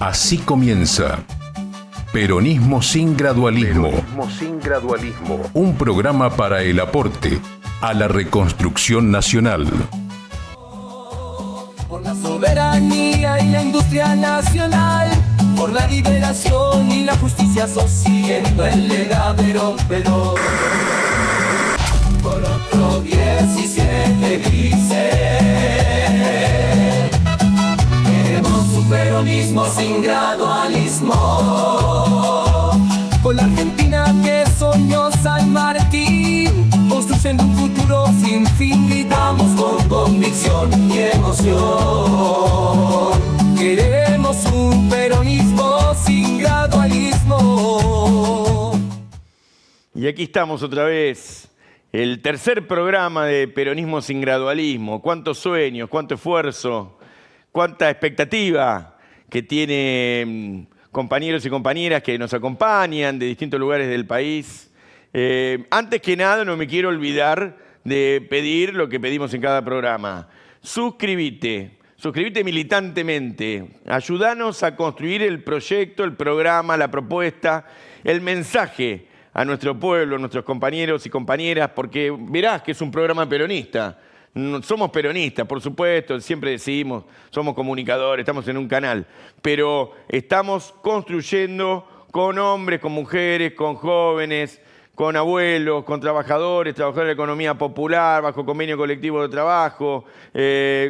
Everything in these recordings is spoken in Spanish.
Así comienza Peronismo sin gradualismo. Peronismo sin gradualismo. Un programa para el aporte a la reconstrucción nacional. Por la soberanía y la industria nacional, por la liberación y la justicia social, siguiendo el legado Perón. Por otro 17 dice: queremos un peronismo sin gradualismo. Con la Argentina que soñó San Martín, construyendo un futuro sin fin, gritamos con convicción y emoción. Queremos un peronismo sin gradualismo. Y aquí estamos otra vez, el tercer programa de Peronismo sin gradualismo. Cuántos sueños, cuánto esfuerzo, cuánta expectativa que tienen compañeros y compañeras que nos acompañan de distintos lugares del país. Antes que nada, no me quiero olvidar de pedir lo que pedimos en cada programa. Suscríbete militantemente. Ayúdanos a construir el proyecto, el programa, la propuesta, el mensaje a nuestro pueblo, a nuestros compañeros y compañeras, porque verás que es un programa peronista. Somos peronistas, por supuesto, siempre decimos, somos comunicadores, estamos en un canal, pero estamos construyendo con hombres, con mujeres, con jóvenes, con abuelos, con trabajadores de la economía popular, bajo convenio colectivo de trabajo,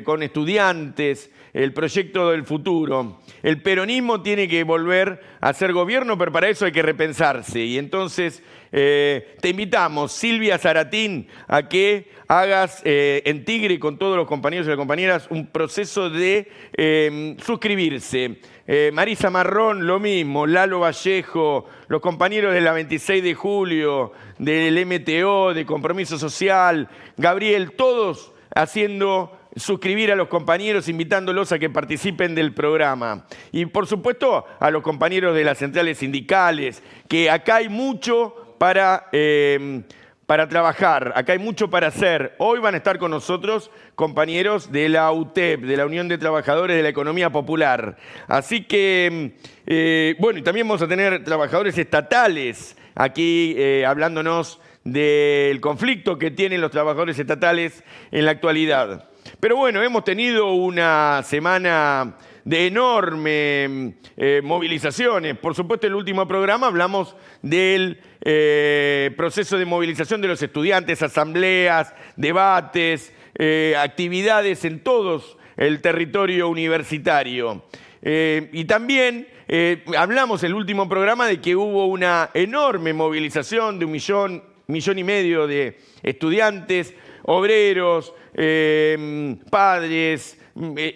con estudiantes, el proyecto del futuro. El peronismo tiene que volver a ser gobierno, pero para eso hay que repensarse. Y entonces te invitamos, Silvia Zaratín, a que hagas en Tigre con todos los compañeros y las compañeras un proceso de suscribirse. Marisa Marrón, lo mismo, Lalo Vallejo, los compañeros de la 26 de julio, del MTO, de Compromiso Social, Gabriel, todos haciendo suscribir a los compañeros, invitándolos a que participen del programa. Y por supuesto a los compañeros de las centrales sindicales, que acá hay mucho para trabajar, acá hay mucho para hacer. Hoy van a estar con nosotros compañeros de la UTEP, de la Unión de Trabajadores de la Economía Popular. Así que, bueno, y también vamos a tener trabajadores estatales aquí hablándonos del conflicto que tienen los trabajadores estatales en la actualidad. Pero bueno, hemos tenido una semana de enormes movilizaciones. Por supuesto, en el último programa hablamos del proceso de movilización de los estudiantes, asambleas, debates, actividades en todo el territorio universitario. Y también hablamos en el último programa de que hubo una enorme movilización de 1,5 millones de estudiantes, obreros, padres,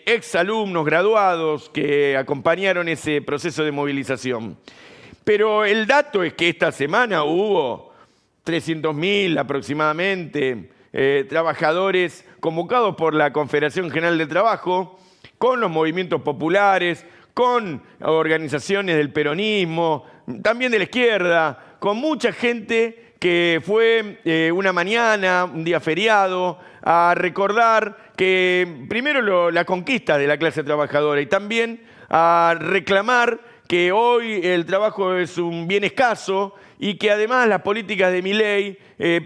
exalumnos graduados que acompañaron ese proceso de movilización. Pero el dato es que esta semana hubo 300.000 aproximadamente trabajadores convocados por la Confederación General del Trabajo, con los movimientos populares, con organizaciones del peronismo, también de la izquierda, con mucha gente que fue una mañana, un día feriado, a recordar que primero la conquista de la clase trabajadora y también a reclamar que hoy el trabajo es un bien escaso y que además las políticas de Milei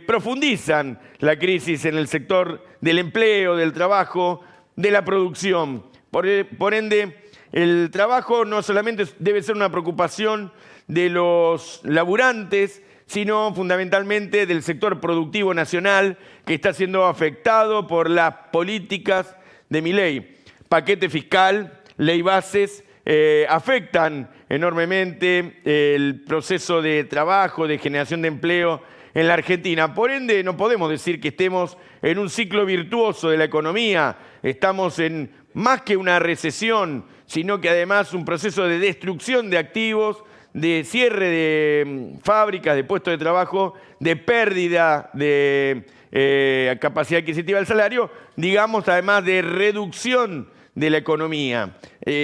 profundizan la crisis en el sector del empleo, del trabajo, de la producción. Por ende, el trabajo no solamente debe ser una preocupación de los laburantes, sino fundamentalmente del sector productivo nacional que está siendo afectado por las políticas de Milei. Paquete fiscal, ley bases, afectan enormemente el proceso de trabajo, de generación de empleo en la Argentina. Por ende, no podemos decir que estemos en un ciclo virtuoso de la economía, estamos en más que una recesión, sino que además un proceso de destrucción de activos, de cierre de fábricas, de puestos de trabajo, de pérdida de capacidad adquisitiva del salario, digamos además de reducción de la economía.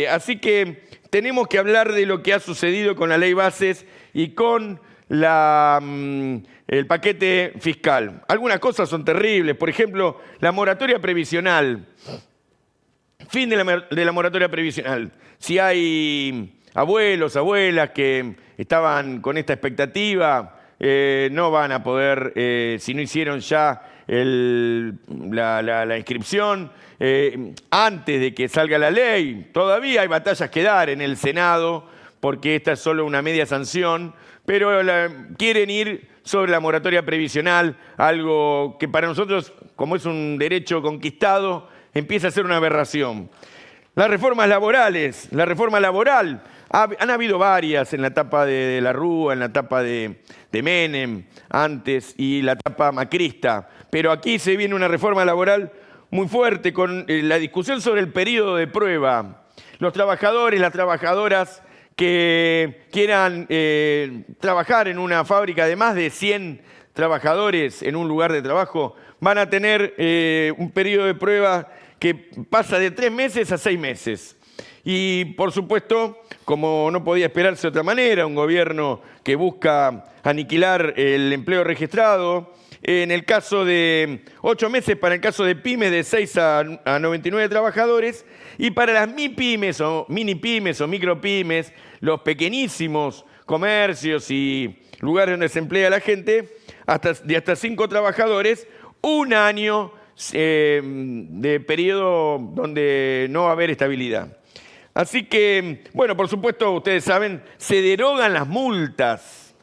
Así que tenemos que hablar de lo que ha sucedido con la ley bases y con el paquete fiscal. Algunas cosas son terribles, por ejemplo, la moratoria previsional. Fin de la moratoria previsional. Si hay abuelos, abuelas que estaban con esta expectativa, no van a poder, si no hicieron ya la inscripción, antes de que salga la ley. Todavía hay batallas que dar en el Senado, porque esta es solo una media sanción, pero quieren ir sobre la moratoria previsional, algo que para nosotros, como es un derecho conquistado, empieza a ser una aberración. Las reformas laborales, la reforma laboral, han habido varias en la etapa de la Rúa, en la etapa de Menem, antes, y la etapa macrista. Pero aquí se viene una reforma laboral muy fuerte con la discusión sobre el periodo de prueba. Los trabajadores, las trabajadoras que quieran trabajar en una fábrica de más de 100 trabajadores en un lugar de trabajo, van a tener un periodo de prueba que pasa de 3 meses a 6 meses. Y, por supuesto, como no podía esperarse de otra manera, un gobierno que busca aniquilar el empleo registrado, en el caso de 8 meses para el caso de pymes de 6 a 99 trabajadores, y para las MIPYMES o minipymes o micropymes, los pequeñísimos comercios y lugares donde se emplea la gente, de hasta 5 trabajadores, 1 año de periodo donde no va a haber estabilidad. Así que, bueno, por supuesto, ustedes saben, se derogan las multas.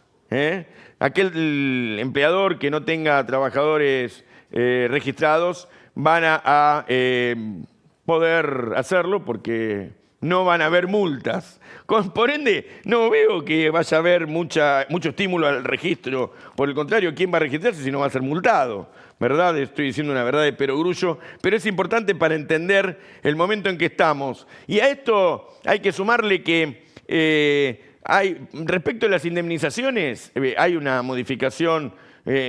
Aquel empleador que no tenga trabajadores registrados van a poder hacerlo porque no van a haber multas. Por ende, no veo que vaya a haber mucho estímulo al registro. Por el contrario, ¿quién va a registrarse si no va a ser multado? ¿Verdad? Estoy diciendo una verdad de perogrullo, pero es importante para entender el momento en que estamos. Y a esto hay que sumarle que respecto a las indemnizaciones, hay una modificación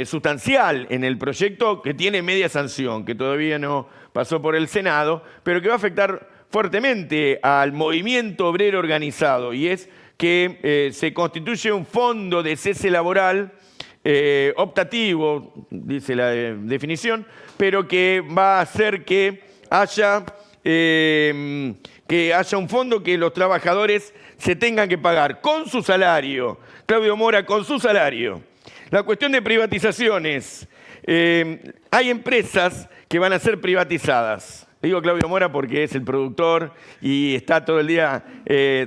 sustancial en el proyecto que tiene media sanción, que todavía no pasó por el Senado, pero que va a afectar fuertemente al movimiento obrero organizado, y es que se constituye un fondo de cese laboral optativo, dice la definición, pero que va a hacer que haya un fondo que los trabajadores se tengan que pagar con su salario. Claudio Mora, con su salario. La cuestión de privatizaciones. Hay empresas que van a ser privatizadas. Digo Claudio Mora porque es el productor y está todo el día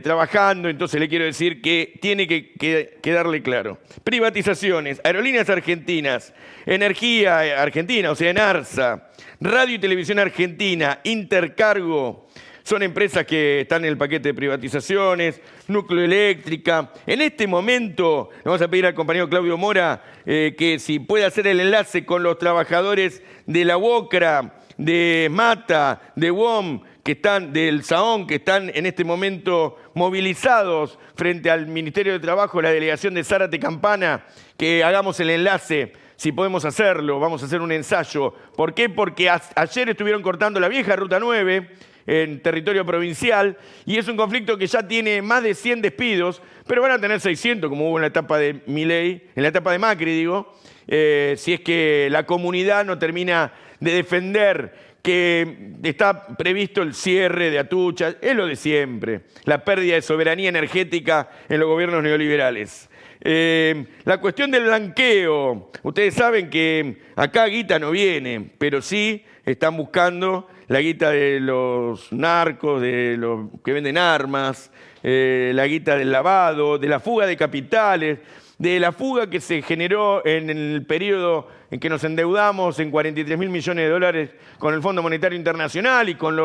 trabajando, entonces le quiero decir que tiene que quedarle claro. Privatizaciones, Aerolíneas Argentinas, Energía Argentina, o sea, ENARSA, Radio y Televisión Argentina, Intercargo, son empresas que están en el paquete de privatizaciones, Núcleo Eléctrica. En este momento le vamos a pedir al compañero Claudio Mora que si puede hacer el enlace con los trabajadores de la UOCRA, de Mata, de WOM, que están del SAON, que están en este momento movilizados frente al Ministerio de Trabajo, la delegación de Zárate Campana, que hagamos el enlace, si podemos hacerlo, vamos a hacer un ensayo. ¿Por qué? Porque ayer estuvieron cortando la vieja Ruta 9 en territorio provincial, y es un conflicto que ya tiene más de 100 despidos, pero van a tener 600, como hubo en la etapa de Milei, en la etapa de Macri, digo, si es que la comunidad no termina de defender que está previsto el cierre de Atucha, es lo de siempre, la pérdida de soberanía energética en los gobiernos neoliberales. La cuestión del blanqueo, ustedes saben que acá guita no viene, pero sí están buscando la guita de los narcos, de los que venden armas, la guita del lavado, de la fuga de capitales, de la fuga que se generó en el periodo en que nos endeudamos en 43.000 millones de dólares con el Fondo Monetario Internacional y con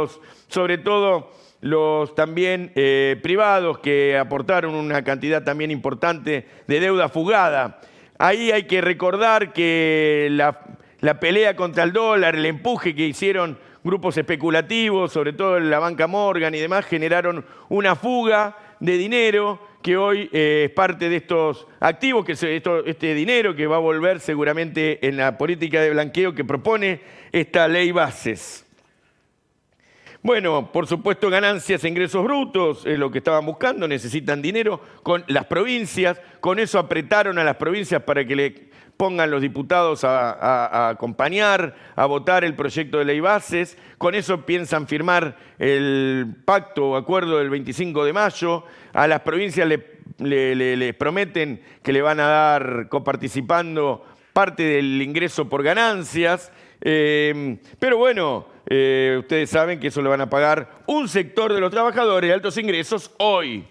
sobre todo los también privados que aportaron una cantidad también importante de deuda fugada. Ahí hay que recordar que la pelea contra el dólar, el empuje que hicieron grupos especulativos, sobre todo en la banca Morgan y demás, generaron una fuga de dinero que hoy es parte de estos activos, este dinero que va a volver seguramente en la política de blanqueo que propone esta ley bases. Bueno, por supuesto, ganancias e ingresos brutos es lo que estaban buscando, necesitan dinero con las provincias, con eso apretaron a las provincias para que le pongan los diputados a acompañar, a votar el proyecto de ley bases. Con eso piensan firmar el pacto o acuerdo del 25 de mayo. A las provincias les prometen que le van a dar, coparticipando, parte del ingreso por ganancias. Pero bueno, ustedes saben que eso lo van a pagar un sector de los trabajadores de altos ingresos hoy.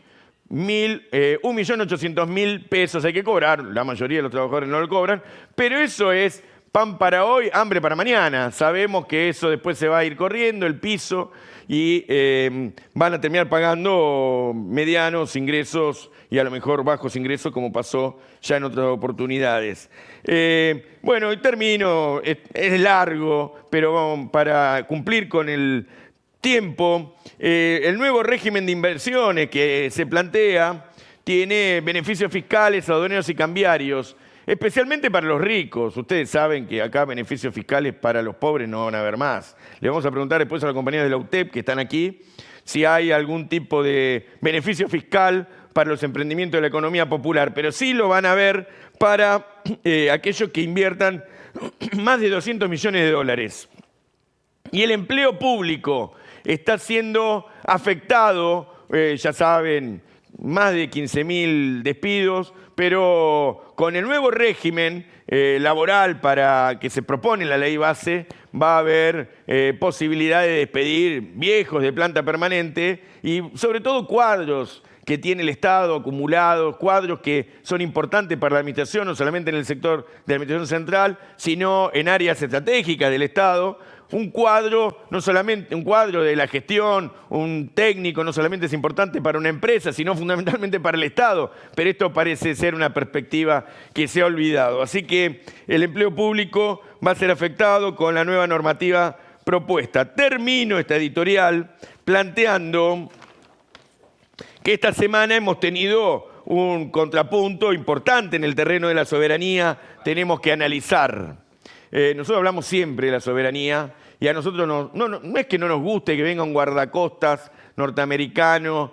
1.800.000 pesos hay que cobrar, la mayoría de los trabajadores no lo cobran, pero eso es pan para hoy, hambre para mañana. Sabemos que eso después se va a ir corriendo, el piso, y van a terminar pagando medianos ingresos y a lo mejor bajos ingresos, como pasó ya en otras oportunidades. Bueno, y termino, es largo, pero para cumplir con el tiempo, el nuevo régimen de inversiones que se plantea tiene beneficios fiscales, aduaneros y cambiarios, especialmente para los ricos. Ustedes saben que acá beneficios fiscales para los pobres no van a haber más. Le vamos a preguntar después a los compañeros de la UTEP que están aquí si hay algún tipo de beneficio fiscal para los emprendimientos de la economía popular, pero sí lo van a ver para aquellos que inviertan más de 200 millones de dólares. Y el empleo público está siendo afectado, ya saben, más de 15.000 despidos, pero con el nuevo régimen laboral para que se propone en la ley base, va a haber posibilidad de despedir viejos de planta permanente y sobre todo cuadros que tiene el Estado acumulados, cuadros que son importantes para la administración, no solamente en el sector de la administración central, sino en áreas estratégicas del Estado. Un cuadro, no solamente un cuadro de la gestión, un técnico, no solamente es importante para una empresa, sino fundamentalmente para el Estado. Pero esto parece ser una perspectiva que se ha olvidado. Así que el empleo público va a ser afectado con la nueva normativa propuesta. Termino esta editorial planteando que esta semana hemos tenido un contrapunto importante en el terreno de la soberanía. Tenemos que analizar. Nosotros hablamos siempre de la soberanía y a nosotros no es que no nos guste que venga un guardacostas norteamericano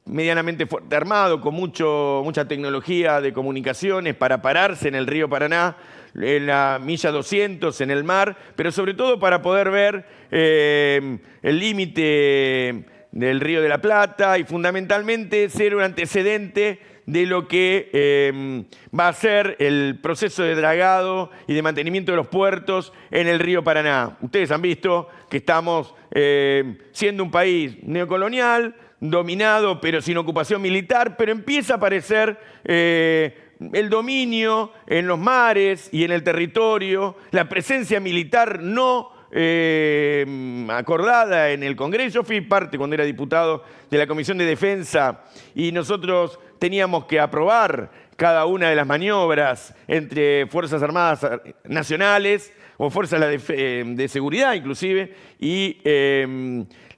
medianamente fuerte armado, con mucha tecnología de comunicaciones para pararse en el río Paraná, en la milla 200, en el mar, pero sobre todo para poder ver el límite del Río de la Plata y fundamentalmente ser un antecedente de lo que va a ser el proceso de dragado y de mantenimiento de los puertos en el río Paraná. Ustedes han visto que estamos siendo un país neocolonial, dominado pero sin ocupación militar, pero empieza a aparecer el dominio en los mares y en el territorio, la presencia militar no acordada en el Congreso. Yo fui parte, cuando era diputado, de la Comisión de Defensa y nosotros teníamos que aprobar cada una de las maniobras entre Fuerzas Armadas Nacionales o Fuerzas de Seguridad inclusive y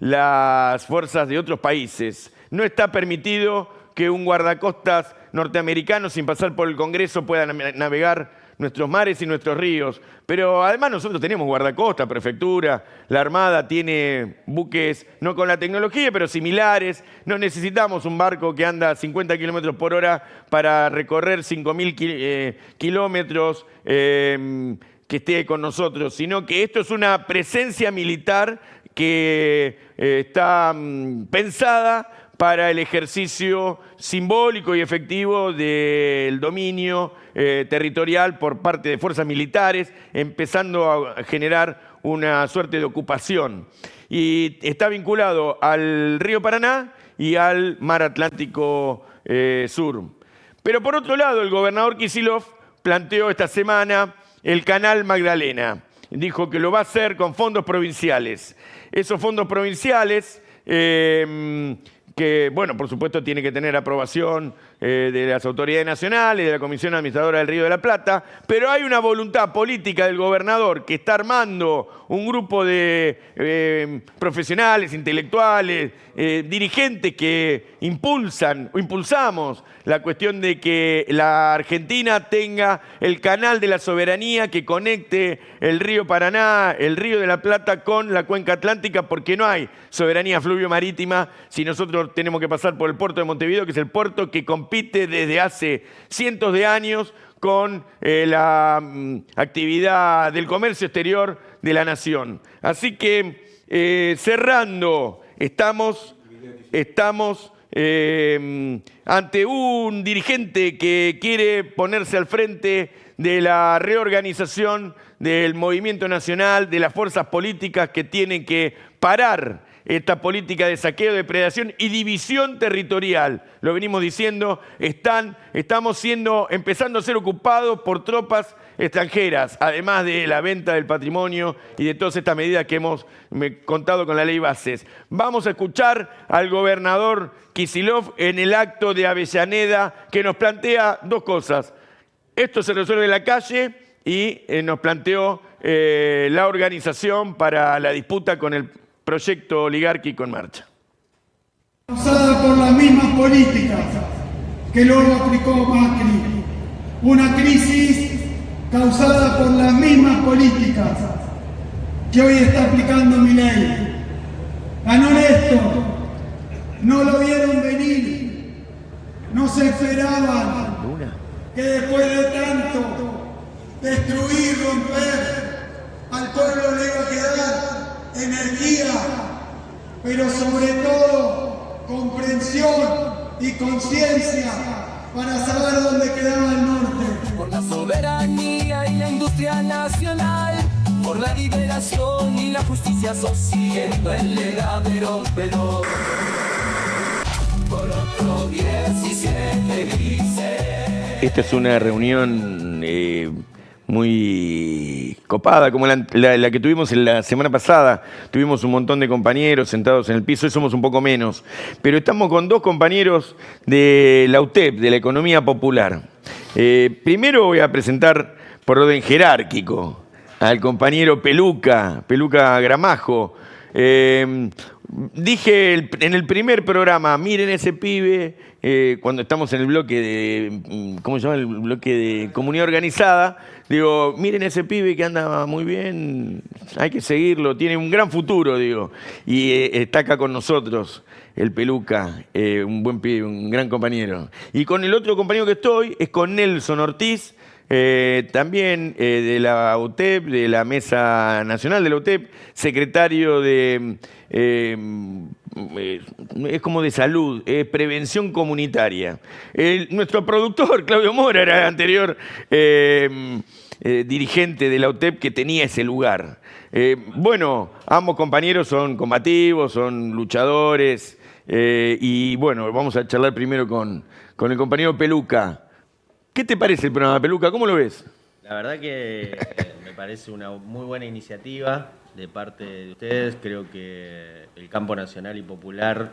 las fuerzas de otros países. No está permitido que un guardacostas norteamericano sin pasar por el Congreso pueda navegar nuestros mares y nuestros ríos. Pero además nosotros tenemos guardacosta, prefectura, la Armada tiene buques no con la tecnología, pero similares. No necesitamos un barco que anda a 50 kilómetros por hora para recorrer 5.000 kilómetros que esté con nosotros, sino que esto es una presencia militar que está pensada para el ejercicio simbólico y efectivo del dominio territorial por parte de fuerzas militares, empezando a generar una suerte de ocupación. Y está vinculado al río Paraná y al mar Atlántico Sur. Pero por otro lado, el gobernador Kicillof planteó esta semana el Canal Magdalena. Dijo que lo va a hacer con fondos provinciales. Esos fondos provinciales que, bueno, por supuesto tiene que tener aprobación de las autoridades nacionales, de la Comisión Administradora del Río de la Plata, pero hay una voluntad política del gobernador que está armando un grupo de profesionales, intelectuales, dirigentes que impulsamos la cuestión de que la Argentina tenga el canal de la soberanía que conecte el río Paraná, el Río de la Plata con la cuenca atlántica, porque no hay soberanía fluvio-marítima si nosotros tenemos que pasar por el puerto de Montevideo, que es el puerto que compite desde hace cientos de años con la actividad del comercio exterior de la nación. Así que, cerrando, estamos ante un dirigente que quiere ponerse al frente de la reorganización del movimiento nacional, de las fuerzas políticas que tienen que parar esta política de saqueo, depredación y división territorial. Lo venimos diciendo, estamos empezando a ser ocupados por tropas extranjeras, además de la venta del patrimonio y de todas estas medidas que hemos contado con la ley Bases. Vamos a escuchar al gobernador Kicillof en el acto de Avellaneda, que nos plantea dos cosas. Esto se resuelve en la calle y nos planteó la organización para la disputa con el proyecto oligárquico en marcha. Causada por las mismas políticas que luego aplicó Macri. Una crisis causada por las mismas políticas que hoy está aplicando Milei. Ganó Néstor, no lo vieron venir, no se esperaban que después de tanto destruir, romper, al pueblo le iba a quedar energía, pero sobre todo comprensión y conciencia para saber dónde quedaba el norte. Por la soberanía y la industria nacional, por la liberación y la justicia social, el legadero pero por otro 17 grises. Esta es una reunión muy copada, como la que tuvimos la semana pasada. Tuvimos un montón de compañeros sentados en el piso, hoy somos un poco menos. Pero estamos con dos compañeros de la UTEP, de la Economía Popular. Primero voy a presentar por orden jerárquico al compañero Peluca Gramajo. Dije en el primer programa, miren ese pibe, cuando estamos en el bloque de, ¿cómo se llama? El bloque de comunidad organizada. Digo, miren ese pibe que anda muy bien, hay que seguirlo, tiene un gran futuro, digo. Y está acá con nosotros, el Peluca, un buen pibe, un gran compañero. Y con el otro compañero que estoy es con Nelson Ortiz, también de la UTEP, de la Mesa Nacional de la UTEP, secretario de, es como de salud, prevención comunitaria. Nuestro productor, Claudio Mora, era el anterior dirigente de la UTEP que tenía ese lugar. Bueno, ambos compañeros son combativos, son luchadores, y bueno, vamos a charlar primero con el compañero Peluca. ¿Qué te parece el programa, Peluca? ¿Cómo lo ves? La verdad que me parece una muy buena iniciativa de parte de ustedes. Creo que el campo nacional y popular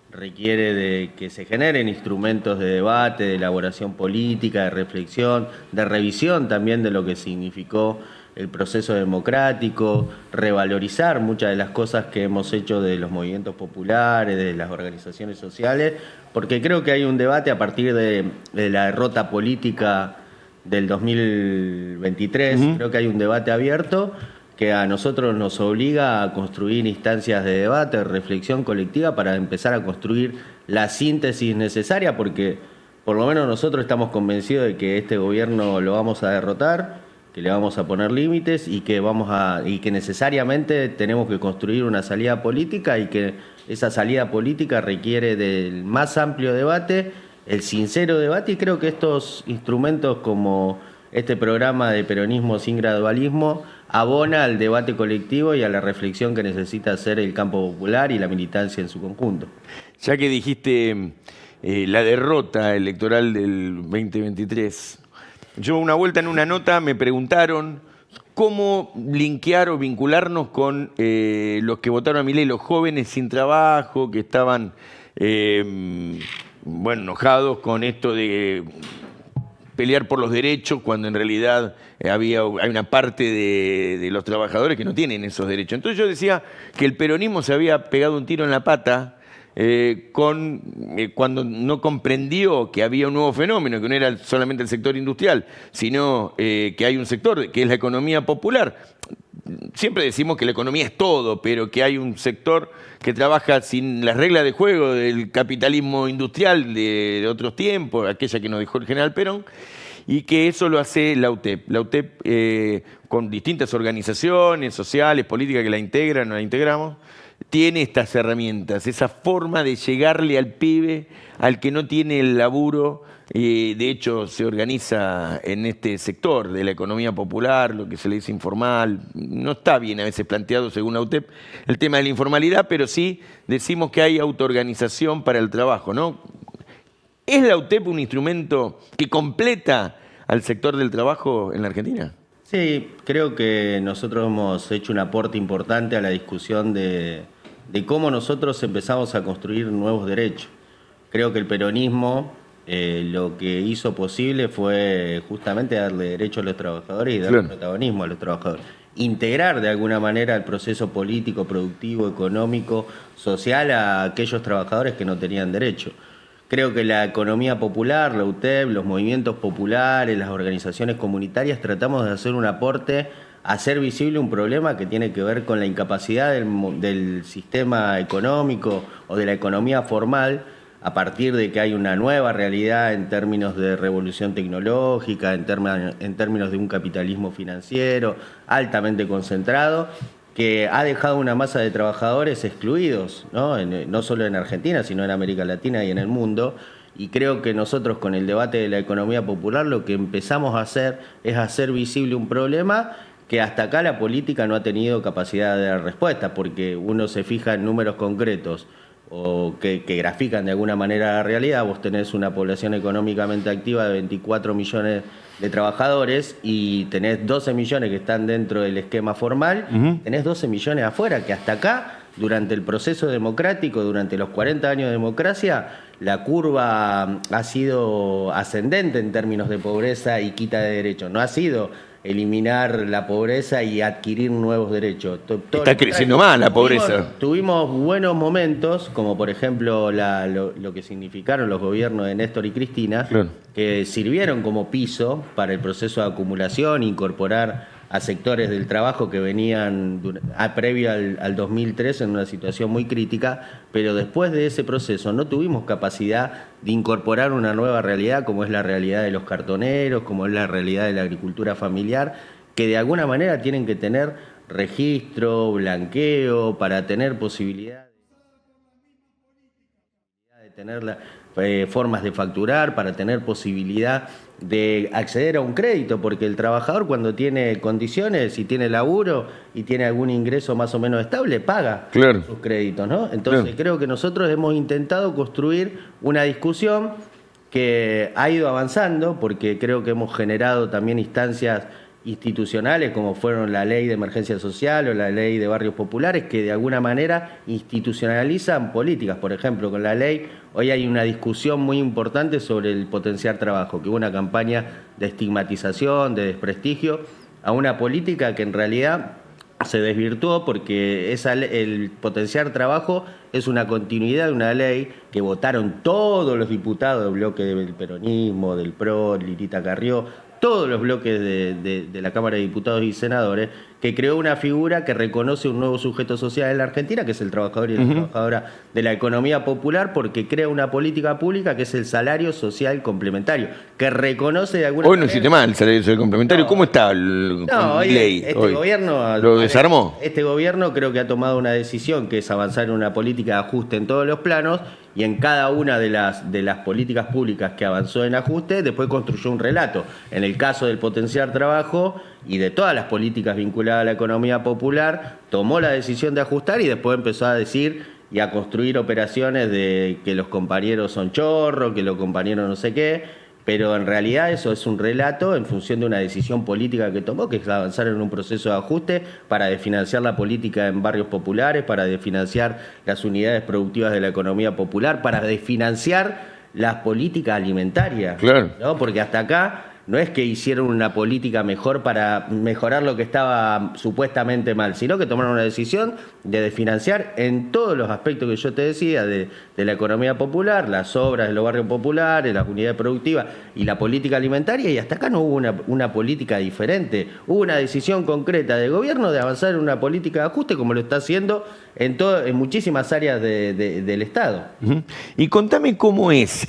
requiere de que se generen instrumentos de debate, de elaboración política, de reflexión, de revisión también de lo que significó el proceso democrático, revalorizar muchas de las cosas que hemos hecho de los movimientos populares, de las organizaciones sociales, porque creo que hay un debate a partir de la derrota política del 2023, creo que hay un debate abierto que a nosotros nos obliga a construir instancias de debate, de reflexión colectiva para empezar a construir la síntesis necesaria, porque por lo menos nosotros estamos convencidos de que este gobierno lo vamos a derrotar, que le vamos a poner límites y que necesariamente tenemos que construir una salida política y que esa salida política requiere del más amplio debate, el sincero debate, y creo que estos instrumentos como este programa de peronismo sin gradualismo abona al debate colectivo y a la reflexión que necesita hacer el campo popular y la militancia en su conjunto. Ya que dijiste la derrota electoral del 2023, yo una vuelta en una nota me preguntaron cómo linkear o vincularnos con los que votaron a Milei, los jóvenes sin trabajo, que estaban enojados con esto de pelear por los derechos, cuando en realidad hay una parte de los trabajadores que no tienen esos derechos. Entonces yo decía que el peronismo se había pegado un tiro en la pata cuando no comprendió que había un nuevo fenómeno, que no era solamente el sector industrial, sino que hay un sector que es la economía popular. Siempre decimos que la economía es todo, pero que hay un sector que trabaja sin las reglas de juego del capitalismo industrial de otros tiempos, aquella que nos dejó el general Perón, y que eso lo hace la UTEP. La UTEP, con distintas organizaciones sociales, políticas que la integran o la integramos, tiene estas herramientas, esa forma de llegarle al pibe, al que no tiene el laburo. De hecho, se organiza en este sector de la economía popular, lo que se le dice informal. No está bien a veces planteado, según la UTEP, el tema de la informalidad, pero sí decimos que hay autoorganización para el trabajo, ¿no? ¿Es la UTEP un instrumento que completa al sector del trabajo en la Argentina? Sí, creo que nosotros hemos hecho un aporte importante a la discusión de cómo nosotros empezamos a construir nuevos derechos. Creo que el peronismo lo que hizo posible fue justamente darle derecho a los trabajadores y darle protagonismo a los trabajadores. Integrar de alguna manera el proceso político, productivo, económico, social a aquellos trabajadores que no tenían derecho. Creo que la economía popular, la UTEP, los movimientos populares, las organizaciones comunitarias, tratamos de hacer un aporte a hacer visible un problema que tiene que ver con la incapacidad del sistema económico o de la economía formal, a partir de que hay una nueva realidad en términos de revolución tecnológica, en términos de un capitalismo financiero altamente concentrado, que ha dejado una masa de trabajadores excluidos, no solo en Argentina, sino en América Latina y en el mundo. Y creo que nosotros, con el debate de la economía popular, lo que empezamos a hacer es hacer visible un problema que hasta acá la política no ha tenido capacidad de dar respuesta, porque uno se fija en números concretos o que grafican de alguna manera la realidad. Vos tenés una población económicamente activa de 24 millones de trabajadores y tenés 12 millones que están dentro del esquema formal, tenés 12 millones afuera, que hasta acá, durante el proceso democrático, durante los 40 años de democracia, la curva ha sido ascendente en términos de pobreza y quita de derechos. No ha sido eliminar la pobreza y adquirir nuevos derechos. Está creciendo más la pobreza. Tuvimos buenos momentos, como por ejemplo lo que significaron los gobiernos de Néstor y Cristina, que sirvieron como piso para el proceso de acumulación, incorporar a sectores del trabajo que venían previo al 2003 en una situación muy crítica, pero después de ese proceso no tuvimos capacidad de incorporar una nueva realidad, como es la realidad de los cartoneros, como es la realidad de la agricultura familiar, que de alguna manera tienen que tener registro, blanqueo, para tener posibilidad de tener formas de facturar, para tener posibilidad de acceder a un crédito, porque el trabajador, cuando tiene condiciones y tiene laburo y tiene algún ingreso más o menos estable, paga sus créditos, ¿no? Entonces creo que nosotros hemos intentado construir una discusión que ha ido avanzando, porque creo que hemos generado también instancias institucionales, como fueron la ley de emergencia social o la ley de barrios populares, que de alguna manera institucionalizan políticas. Por ejemplo, con la ley hoy hay una discusión muy importante sobre el potenciar trabajo, que hubo una campaña de estigmatización, de desprestigio a una política que en realidad se desvirtuó, porque el potenciar trabajo es una continuidad de una ley que votaron todos los diputados del bloque del peronismo, del PRO, Lilita Carrió, todos los bloques de la Cámara de Diputados y Senadores, que creó una figura que reconoce un nuevo sujeto social en la Argentina, que es el trabajador y la trabajadora de la economía popular, porque crea una política pública que es el salario social complementario, que reconoce de alguna manera... Hoy no existe más el salario social complementario. ¿Cómo está la ley? Gobierno ¿Lo desarmó? Este gobierno creo que ha tomado una decisión, que es avanzar en una política de ajuste en todos los planos, y en cada una de las políticas públicas que avanzó en ajuste, después construyó un relato. En el caso del potenciar trabajo y de todas las políticas vinculadas a la economía popular, tomó la decisión de ajustar y después empezó a decir y a construir operaciones de que los compañeros son chorros, que los compañeros no sé qué, pero en realidad eso es un relato en función de una decisión política que tomó, que es avanzar en un proceso de ajuste para desfinanciar la política en barrios populares, para desfinanciar las unidades productivas de la economía popular, para desfinanciar las políticas alimentarias, ¿no? Porque hasta acá no es que hicieron una política mejor para mejorar lo que estaba supuestamente mal, sino que tomaron una decisión de desfinanciar en todos los aspectos que yo te decía de la economía popular, las obras de los barrios populares, las unidades productivas y la política alimentaria, y hasta acá no hubo una política diferente. Hubo una decisión concreta del gobierno de avanzar en una política de ajuste, como lo está haciendo en muchísimas áreas del Estado. Y contame cómo es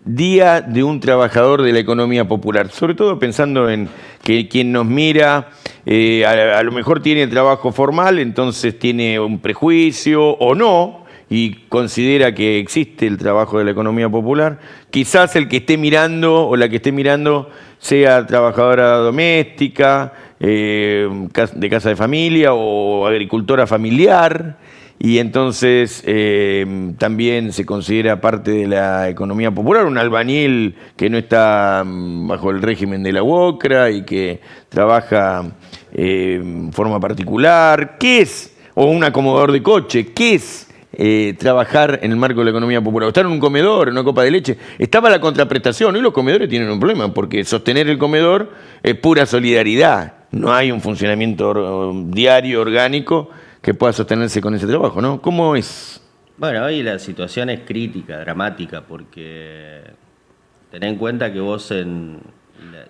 Día de un Trabajador de la Economía Popular, sobre todo pensando en que quien nos mira a lo mejor tiene trabajo formal, entonces tiene un prejuicio o no, y considera que existe el trabajo de la economía popular. Quizás el que esté mirando o la que esté mirando sea trabajadora doméstica, de casa de familia o agricultora familiar, y entonces también se considera parte de la economía popular, un albañil que no está bajo el régimen de la UOCRA y que trabaja en forma particular. ¿Qué es? O un acomodador de coche. ¿Qué es trabajar en el marco de la economía popular? O estar en un comedor, en una copa de leche. Estaba la contraprestación. Hoy los comedores tienen un problema porque sostener el comedor es pura solidaridad. No hay un funcionamiento diario, orgánico, que pueda sostenerse con ese trabajo, ¿no? ¿Cómo es? Bueno, hoy la situación es crítica, dramática, porque ten en cuenta que vos en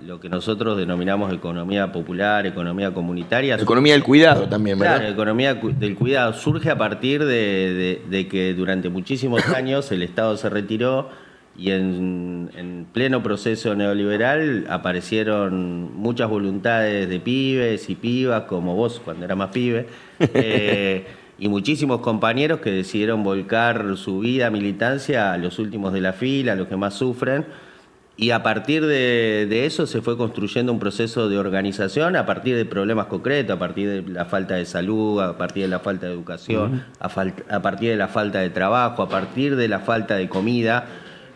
lo que nosotros denominamos economía popular, economía comunitaria... Economía del cuidado también, ¿verdad? Claro, economía del cuidado surge a partir de que durante muchísimos años el Estado se retiró y en pleno proceso neoliberal aparecieron muchas voluntades de pibes y pibas, como vos cuando eras más pibe, y muchísimos compañeros que decidieron volcar su vida, militancia a los últimos de la fila, a los que más sufren, y a partir de eso se fue construyendo un proceso de organización a partir de problemas concretos, a partir de la falta de salud, a partir de la falta de educación, a partir de la falta de trabajo, a partir de la falta de comida.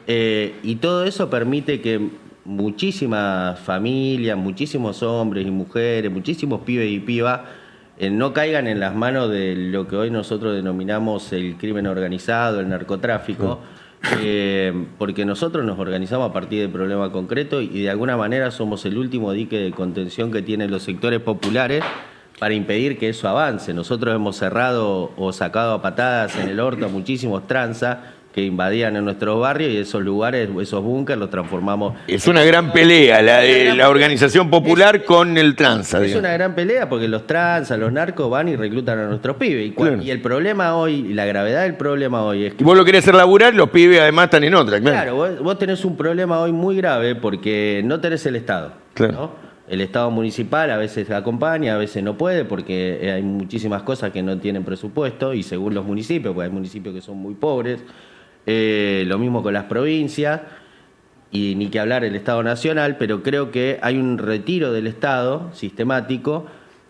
Y todo eso permite que muchísimas familias, muchísimos hombres y mujeres, muchísimos pibes y pibas no caigan en las manos de lo que hoy nosotros denominamos el crimen organizado, el narcotráfico, porque nosotros nos organizamos a partir de problemas concretos y de alguna manera somos el último dique de contención que tienen los sectores populares para impedir que eso avance. Nosotros hemos cerrado o sacado a patadas en el orto a muchísimos tranzas que invadían en nuestros barrios y esos lugares, esos búnkers los transformamos... Es una gran pelea la de la organización popular con el tranza. Es una gran pelea porque los tranzas, los narcos van y reclutan a nuestros pibes. Claro. Y el problema hoy, la gravedad del problema hoy es que... Y vos lo querés hacer laburar, los pibes además están en otra, claro. Claro, vos tenés un problema hoy muy grave porque no tenés el Estado, claro, ¿no? El Estado municipal a veces acompaña, a veces no puede, porque hay muchísimas cosas que no tienen presupuesto, y según los municipios, porque hay municipios que son muy pobres. Lo mismo con las provincias, y ni que hablar el Estado Nacional, pero creo que hay un retiro del Estado sistemático,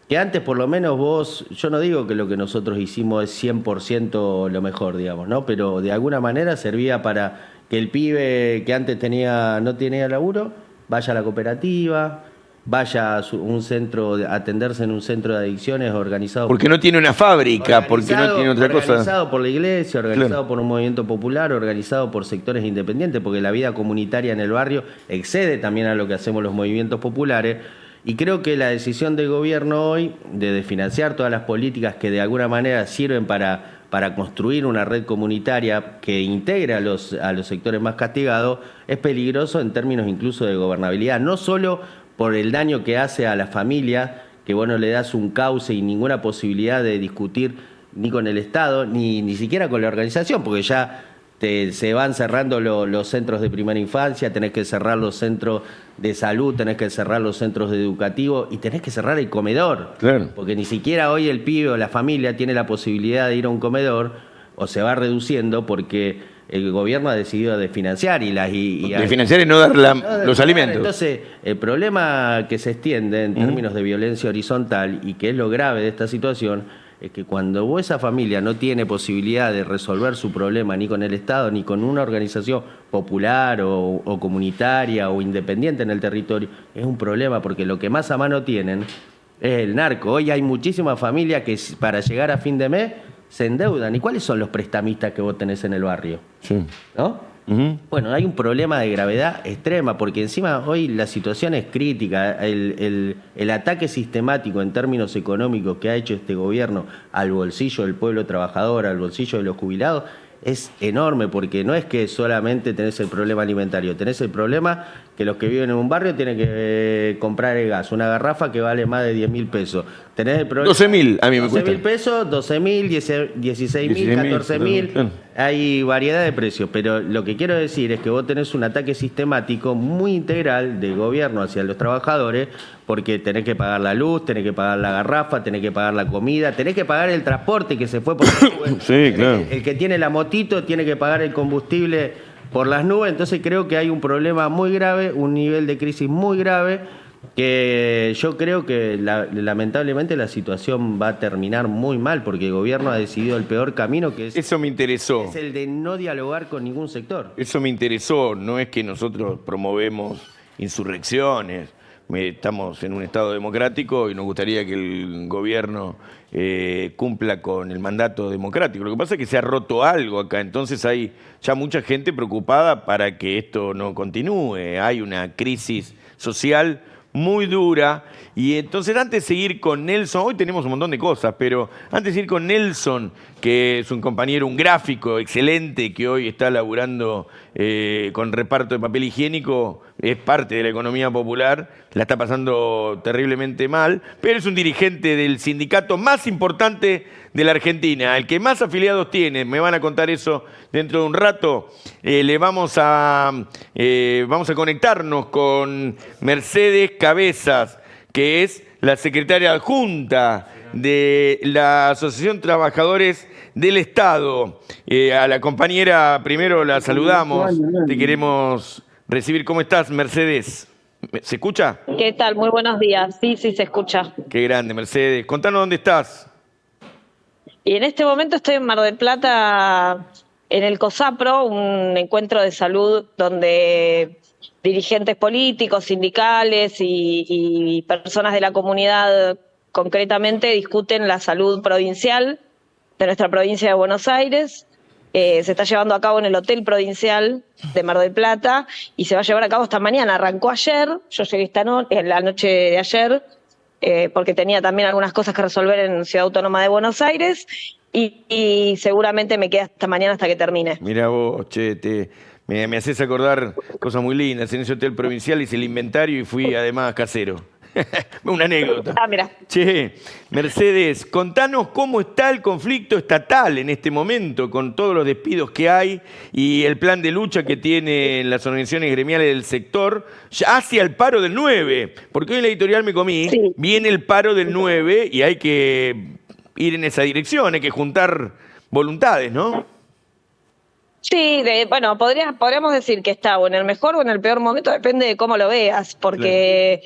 que antes por lo menos vos, yo no digo que lo que nosotros hicimos es 100% lo mejor, digamos, ¿no? Pero de alguna manera servía para que el pibe que antes no tenía laburo, vaya a la cooperativa, vaya a un centro, a atenderse en un centro de adicciones organizado... Porque no tiene una fábrica, porque no tiene otra cosa... Organizado por la iglesia, organizado claro, por un movimiento popular, organizado por sectores independientes, porque la vida comunitaria en el barrio excede también a lo que hacemos los movimientos populares. Y creo que la decisión del gobierno hoy de desfinanciar todas las políticas que de alguna manera sirven para construir una red comunitaria que integre a los sectores más castigados es peligroso en términos incluso de gobernabilidad, no solo por el daño que hace a la familia, que vos no le das un cauce y ninguna posibilidad de discutir ni con el Estado, ni siquiera con la organización, porque ya se van cerrando los centros de primera infancia, tenés que cerrar los centros de salud, tenés que cerrar los centros educativos y tenés que cerrar el comedor. claro, porque ni siquiera hoy el pibe o la familia tiene la posibilidad de ir a un comedor, o se va reduciendo porque el gobierno ha decidido desfinanciar desfinanciar y no dar los alimentos. Entonces, el problema que se extiende en términos de violencia horizontal, y que es lo grave de esta situación, es que cuando esa familia no tiene posibilidad de resolver su problema ni con el Estado, ni con una organización popular o comunitaria o independiente en el territorio, es un problema, porque lo que más a mano tienen es el narco. Hoy hay muchísimas familias que para llegar a fin de mes se endeudan. ¿Y cuáles son los prestamistas que vos tenés en el barrio? Sí. ¿No? Bueno, hay un problema de gravedad extrema, porque encima hoy la situación es crítica. El ataque sistemático en términos económicos que ha hecho este gobierno al bolsillo del pueblo trabajador, al bolsillo de los jubilados, es enorme, porque no es que solamente tenés el problema alimentario, tenés el problema que los que viven en un barrio tienen que comprar el gas, una garrafa que vale más de 10.000 pesos. Tenés el problema 12.000 a mí me cuesta. 12.000 pesos, 12.000, 16.000, 14.000. hay variedad de precios, pero lo que quiero decir es que vos tenés un ataque sistemático muy integral del gobierno hacia los trabajadores, porque tenés que pagar la luz, tenés que pagar la garrafa, tenés que pagar la comida, tenés que pagar el transporte que se fue por las nubes. Sí, claro. El que tiene la motito tiene que pagar el combustible por las nubes, entonces creo que hay un problema muy grave, un nivel de crisis muy grave, que yo creo que lamentablemente la situación va a terminar muy mal, porque el gobierno ha decidido el peor camino, que es, Eso me interesó. es el de no dialogar con ningún sector. Eso me interesó. No es que nosotros promovemos insurrecciones. Estamos en un Estado democrático y nos gustaría que el gobierno cumpla con el mandato democrático. Lo que pasa es que se ha roto algo acá, entonces hay ya mucha gente preocupada para que esto no continúe. Hay una crisis social muy dura. Y entonces, antes de seguir con Nelson, hoy tenemos un montón de cosas, pero antes de seguir con Nelson, que es un compañero, un gráfico excelente, que hoy está laburando con reparto de papel higiénico, es parte de la economía popular, la está pasando terriblemente mal, pero es un dirigente del sindicato más importante de la Argentina, el que más afiliados tiene. Me van a contar eso dentro de un rato. Vamos a conectarnos con Mercedes Cabezas, que es la secretaria adjunta de la Asociación Trabajadores del Estado. A la compañera primero la saludamos, te queremos recibir. ¿Cómo estás, Mercedes? ¿Se escucha? ¿Qué tal? Muy buenos días. Sí, sí, se escucha. Qué grande, Mercedes. Contanos dónde estás. Y en este momento estoy en Mar del Plata, en el COSAPRO, un encuentro de salud donde dirigentes políticos, sindicales y personas de la comunidad concretamente discuten la salud provincial de nuestra provincia de Buenos Aires. Se está llevando a cabo en el Hotel Provincial de Mar del Plata y se va a llevar a cabo esta mañana. Arrancó ayer, yo llegué la noche de ayer, porque tenía también algunas cosas que resolver en Ciudad Autónoma de Buenos Aires y seguramente me queda hasta mañana hasta que termine. Mira vos, che, me haces acordar cosas muy lindas. En ese Hotel Provincial hice el inventario y fui además casero. Una anécdota. Ah, mira. Che, Mercedes, contanos cómo está el conflicto estatal en este momento, con todos los despidos que hay y el plan de lucha que tienen las organizaciones gremiales del sector hacia el paro del 9. Porque hoy en la editorial me comí, sí, viene el paro del 9 y hay que ir en esa dirección, hay que juntar voluntades, ¿no? Sí, bueno, podríamos decir que está o en el mejor o en el peor momento, depende de cómo lo veas, porque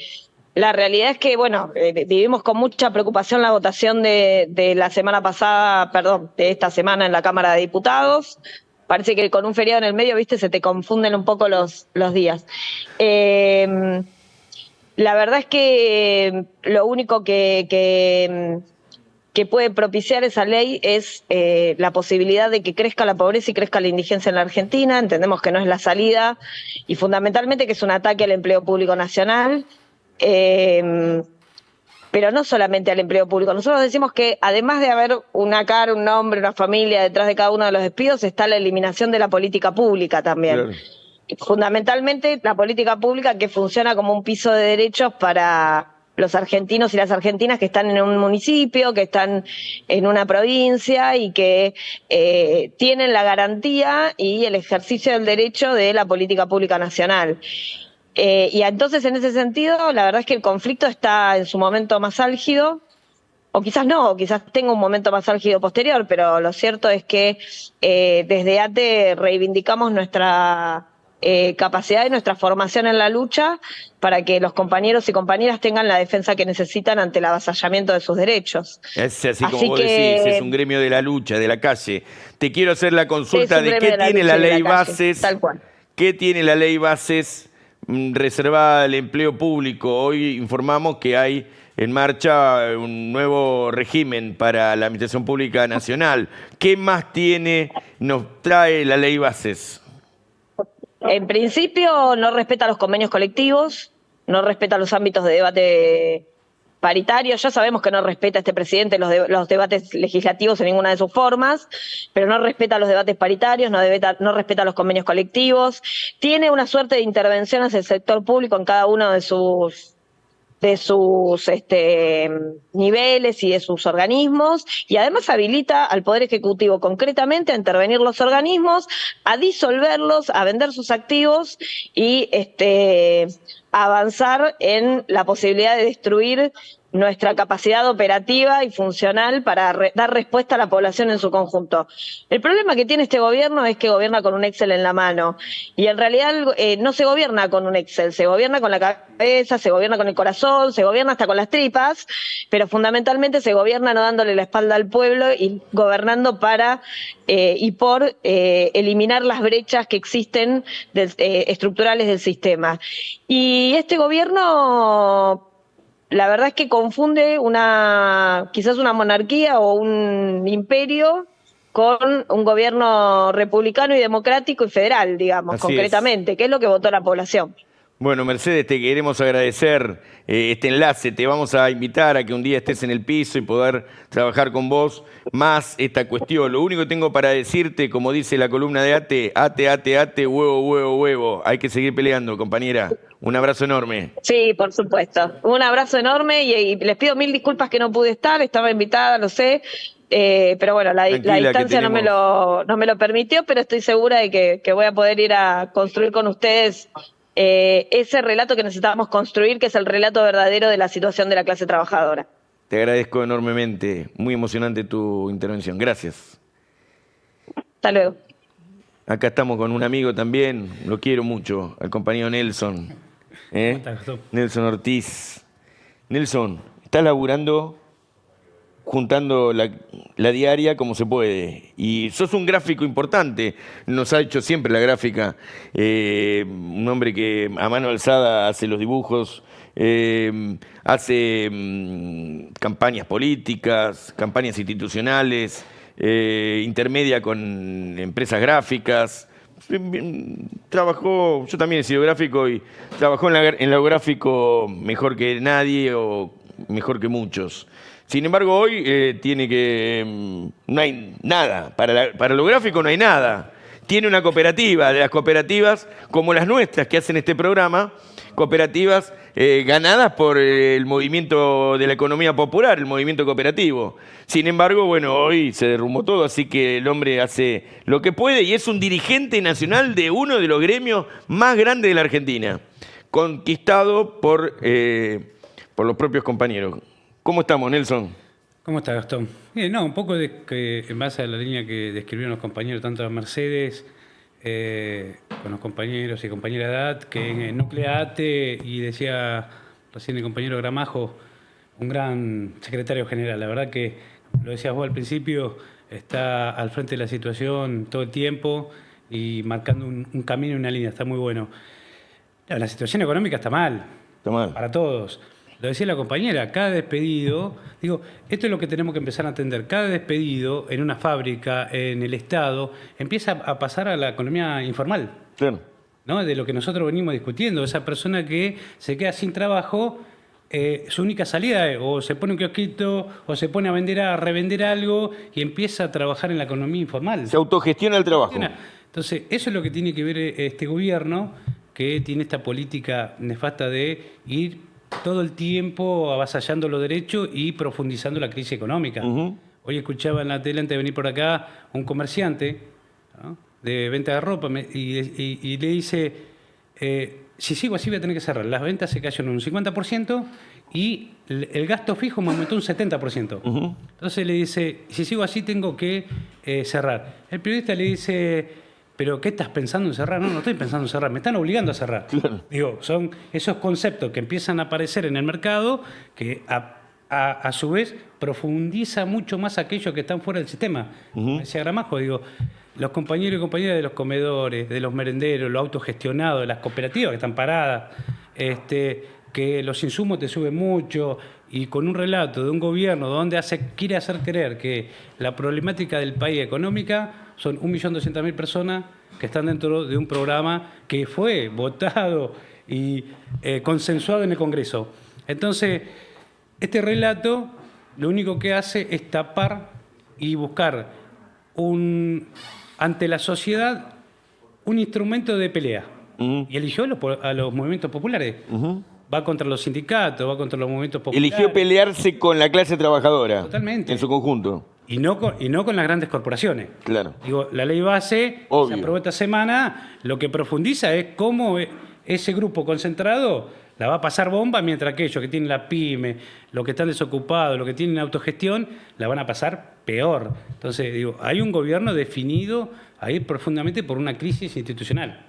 la realidad es que, bueno, vivimos con mucha preocupación la votación de la semana pasada, de esta semana en la Cámara de Diputados. Parece que con un feriado en el medio, viste, se te confunden un poco los días. La verdad es que lo único que puede propiciar esa ley es la posibilidad de que crezca la pobreza y crezca la indigencia en la Argentina. Entendemos que no es la salida y fundamentalmente que es un ataque al empleo público nacional. Pero no solamente al empleo público. Nosotros decimos que además de haber una cara, un nombre, una familia detrás de cada uno de los despidos, está la eliminación de la política pública también. Claro. Fundamentalmente la política pública que funciona como un piso de derechos para los argentinos y las argentinas que están en un municipio, que están en una provincia y que tienen la garantía y el ejercicio del derecho de la política pública nacional. Y entonces, en ese sentido, la verdad es que el conflicto está en su momento más álgido, o quizás no, quizás tenga un momento más álgido posterior, pero lo cierto es que desde ATE reivindicamos nuestra capacidad y nuestra formación en la lucha para que los compañeros y compañeras tengan la defensa que necesitan ante el avasallamiento de sus derechos. Es así como vos decís, es un gremio de la lucha, de la calle. Te quiero hacer la consulta de qué tiene la ley bases, tal cual. ¿Qué tiene la ley bases reservada al empleo público? Hoy informamos que hay en marcha un nuevo régimen para la Administración Pública Nacional. ¿Qué más nos trae la ley bases? En principio no respeta los convenios colectivos, no respeta los ámbitos de debate paritario. Ya sabemos que no respeta este presidente los debates legislativos en ninguna de sus formas, pero no respeta los debates paritarios, no respeta los convenios colectivos. Tiene una suerte de intervención hacia el sector público en cada uno de sus de sus niveles y de sus organismos, y además habilita al Poder Ejecutivo concretamente a intervenir los organismos, a disolverlos, a vender sus activos y a avanzar en la posibilidad de destruir nuestra capacidad operativa y funcional para dar respuesta a la población en su conjunto. El problema que tiene este gobierno es que gobierna con un Excel en la mano, y en realidad no se gobierna con un Excel, se gobierna con la cabeza, se gobierna con el corazón, se gobierna hasta con las tripas, pero fundamentalmente se gobierna no dándole la espalda al pueblo y gobernando para y por eliminar las brechas que existen estructurales del sistema. Y este gobierno, la verdad es que confunde quizás una monarquía o un imperio con un gobierno republicano y democrático y federal, digamos, Así concretamente, que es lo que votó la población. Bueno, Mercedes, te queremos agradecer este enlace. Te vamos a invitar a que un día estés en el piso y poder trabajar con vos más esta cuestión. Lo único que tengo para decirte, como dice la columna de ate, huevo, huevo, huevo. Hay que seguir peleando, compañera. Un abrazo enorme. Sí, por supuesto. Un abrazo enorme y les pido 1000 disculpas que no pude estar, estaba invitada, lo sé. Pero bueno, la distancia no me lo permitió, pero estoy segura de que voy a poder ir a construir con ustedes ese relato que necesitamos construir, que es el relato verdadero de la situación de la clase trabajadora. Te agradezco enormemente. Muy emocionante tu intervención. Gracias. Hasta luego. Acá estamos con un amigo también, lo quiero mucho, al compañero Nelson. Nelson Ortiz. Nelson, estás laburando, juntando la diaria como se puede. Y sos un gráfico importante, nos ha hecho siempre la gráfica. Un hombre que a mano alzada hace los dibujos, hace campañas políticas, campañas institucionales, intermedia con empresas gráficas. Trabajó, yo también he sido gráfico y trabajó en lo gráfico mejor que nadie o mejor que muchos. Sin embargo, hoy tiene que... no hay nada. Para lo gráfico no hay nada. Tiene una cooperativa, de las cooperativas como las nuestras que hacen este programa, cooperativas ganadas por el movimiento de la economía popular, el movimiento cooperativo. Sin embargo, bueno, hoy se derrumbó todo, así que el hombre hace lo que puede y es un dirigente nacional de uno de los gremios más grandes de la Argentina, conquistado por los propios compañeros. ¿Cómo estamos, Nelson? ¿Cómo está, Gastón? No, un poco en base a la línea que describieron los compañeros, tanto de Mercedes, con los compañeros y compañeras de AT, que en Nuclea ATE, y decía recién el compañero Gramajo, un gran secretario general. La verdad que, lo decías vos al principio, está al frente de la situación todo el tiempo y marcando un camino y una línea. Está muy bueno. La situación económica está mal. Está mal. Para todos. Lo decía la compañera, cada despedido, digo, esto es lo que tenemos que empezar a entender, cada despedido en una fábrica, en el Estado, empieza a pasar a la economía informal. Claro. ¿No? De lo que nosotros venimos discutiendo, esa persona que se queda sin trabajo, su única salida es o se pone un kiosquito o se pone a revender algo y empieza a trabajar en la economía informal. Se autogestiona el trabajo. Entonces, eso es lo que tiene que ver este gobierno, que tiene esta política nefasta de ir todo el tiempo avasallando los derechos y profundizando la crisis económica. Hoy escuchaba en la tele, antes de venir por acá, a un comerciante, ¿no?, de venta de ropa y le dice, si sigo así voy a tener que cerrar. Las ventas se cayeron un 50% y el gasto fijo me aumentó un 70%. Entonces le dice, si sigo así tengo que cerrar. El periodista le dice, ¿pero qué estás pensando en cerrar? No estoy pensando en cerrar, me están obligando a cerrar. Claro. Digo, son esos conceptos que empiezan a aparecer en el mercado que a su vez profundiza mucho más aquellos que están fuera del sistema. Como decía Gramajo, digo, los compañeros y compañeras de los comedores, de los merenderos, los autogestionados, de las cooperativas que están paradas, que los insumos te suben mucho, y con un relato de un gobierno donde quiere hacer creer que la problemática del país económica son 1.200.000 personas que están dentro de un programa que fue votado y consensuado en el Congreso. Entonces, este relato lo único que hace es tapar y buscar ante la sociedad un instrumento de pelea. Y eligió a los movimientos populares. va contra los sindicatos, va contra los movimientos populares. Eligió pelearse con la clase trabajadora. Totalmente. En su conjunto. Y no con las grandes corporaciones. Claro. Digo, la ley base Obvio. se aprobó esta semana, lo que profundiza es cómo ese grupo concentrado la va a pasar bomba, mientras aquellos que tienen la pyme, los que están desocupados, los que tienen autogestión, la van a pasar peor. Entonces, digo, hay un gobierno definido a ir profundamente por una crisis institucional.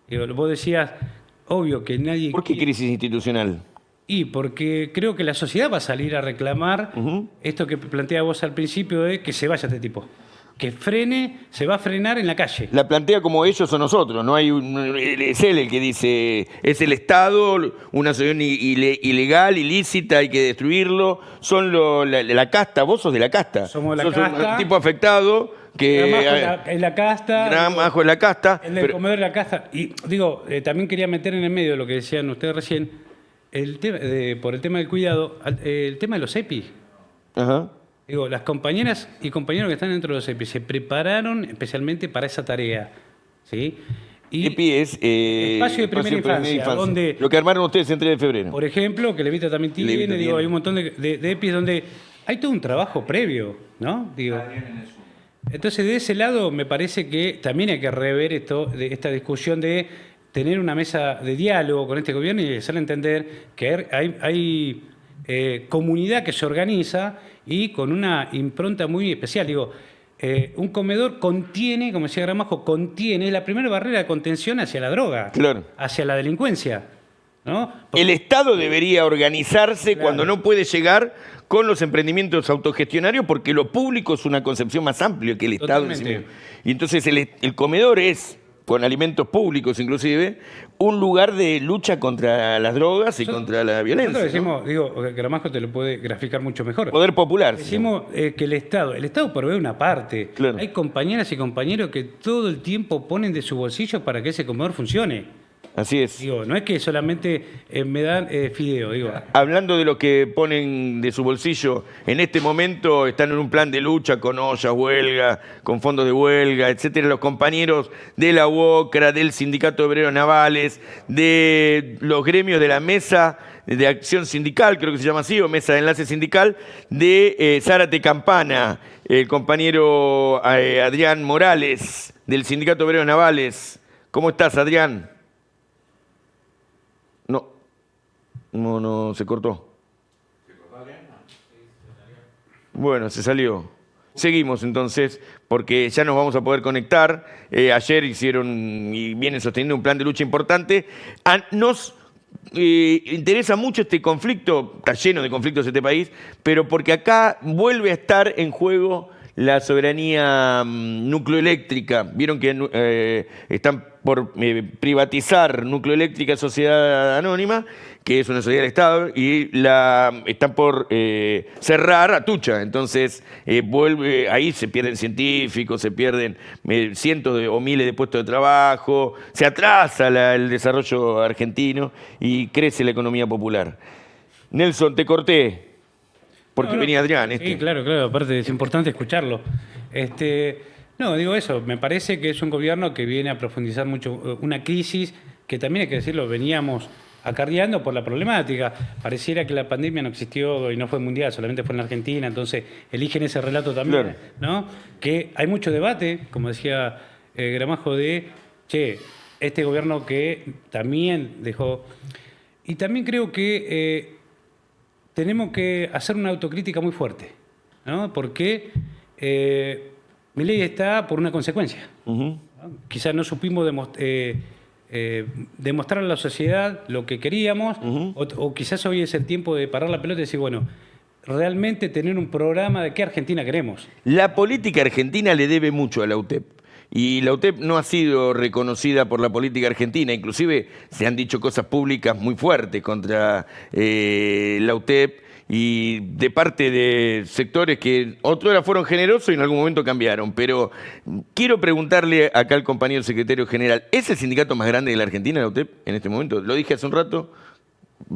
Digo, vos decías, obvio que nadie... ¿Por qué crisis institucional? Y porque creo que la sociedad va a salir a reclamar esto que plantea vos al principio de que se vaya este tipo. Que frene, se va a frenar en la calle. La plantea como ellos o nosotros, no hay es él el que dice, es el Estado, una asociación ilegal, ilícita, hay que destruirlo, son la casta, vos sos de la casta. Somos la sos casta. un tipo afectado que... Gramajo en la casta. Gramajo en la casta. El del comedor de la casta. Y digo, también quería meter en el medio lo que decían ustedes recién, por el tema del cuidado, el tema de los EPI. Ajá. Digo, las compañeras y compañeros que están dentro de los EPI se prepararon especialmente para esa tarea. ¿Sí? Y EPI es... espacio de primera infancia, donde... Lo que armaron ustedes en 3 de febrero. Por ejemplo, que Levita también tiene, Levita digo, tiene. hay un montón de EPIs donde hay todo un trabajo previo, ¿no? Digo, entonces, de ese lado, me parece que también hay que rever esta discusión de tener una mesa de diálogo con este gobierno y hacerle entender que hay comunidad que se organiza y con una impronta muy especial. Digo, un comedor contiene, como decía Gramajo, es la primera barrera de contención hacia la droga, Claro. hacia la delincuencia, ¿no? El Estado debería organizarse Claro. cuando no puede llegar con los emprendimientos autogestionarios, porque lo público es una concepción más amplia que el Estado en sí Totalmente. mismo. Y entonces el comedor es, con alimentos públicos inclusive, un lugar de lucha contra las drogas y contra la violencia. Nosotros decimos, ¿no? digo, Gramajo te lo puede graficar mucho mejor. Poder popular. Decimos que el Estado provee una parte. Claro. Hay compañeras y compañeros que todo el tiempo ponen de su bolsillo para que ese comedor funcione. Así es. Digo, no es que solamente me dan fideo, digo. Hablando de lo que ponen de su bolsillo, en este momento están en un plan de lucha con ollas, huelga, con fondos de huelga, etcétera, los compañeros de la UOCRA, del Sindicato de Obreros Navales, de los gremios de la Mesa de Acción Sindical, creo que se llama así, o Mesa de Enlace Sindical, de Zárate Campana, el compañero Adrián Morales, del Sindicato de Obreros Navales. ¿Cómo estás, Adrián? No, se cortó. Bueno, se salió. Seguimos entonces, porque ya nos vamos a poder conectar. Ayer hicieron y vienen sosteniendo un plan de lucha importante. Nos interesa mucho este conflicto, está lleno de conflictos este país, pero porque acá vuelve a estar en juego la soberanía nucleoeléctrica. Vieron que están por privatizar Nucleoeléctrica Sociedad Anónima, que es una sociedad del Estado, y están por cerrar Atucha. Entonces, ahí se pierden científicos, se pierden cientos o miles de puestos de trabajo, se atrasa el desarrollo argentino y crece la economía popular. Nelson, te corté, porque venía Adrián. Sí, claro, aparte es importante escucharlo. No, digo eso, me parece que es un gobierno que viene a profundizar mucho una crisis que también hay que decirlo, veníamos acarreando por la problemática. Pareciera que la pandemia no existió y no fue mundial, solamente fue en la Argentina, entonces eligen ese relato también, Claro. ¿no? Que hay mucho debate, como decía Gramajo, de, este gobierno que también dejó... Y también creo que tenemos que hacer una autocrítica muy fuerte, ¿no? Porque Milei está por una consecuencia. ¿No? Quizás no supimos demostrar a la sociedad lo que queríamos, o quizás hoy es el tiempo de parar la pelota y decir, bueno, realmente tener un programa de qué Argentina queremos. La política argentina le debe mucho a la UTEP. Y la UTEP no ha sido reconocida por la política argentina. Inclusive se han dicho cosas públicas muy fuertes contra la UTEP y de parte de sectores que otrora fueron generosos y en algún momento cambiaron. Pero quiero preguntarle acá al compañero secretario general, ¿es el sindicato más grande de la Argentina, la UTEP, en este momento? Lo dije hace un rato.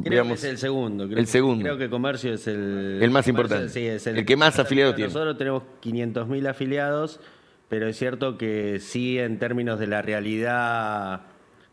Creo que es el segundo. Creo que Comercio es el más importante. Sí, es el que más afiliados tiene. Nosotros tenemos 500.000 afiliados, pero es cierto que sí, en términos de la realidad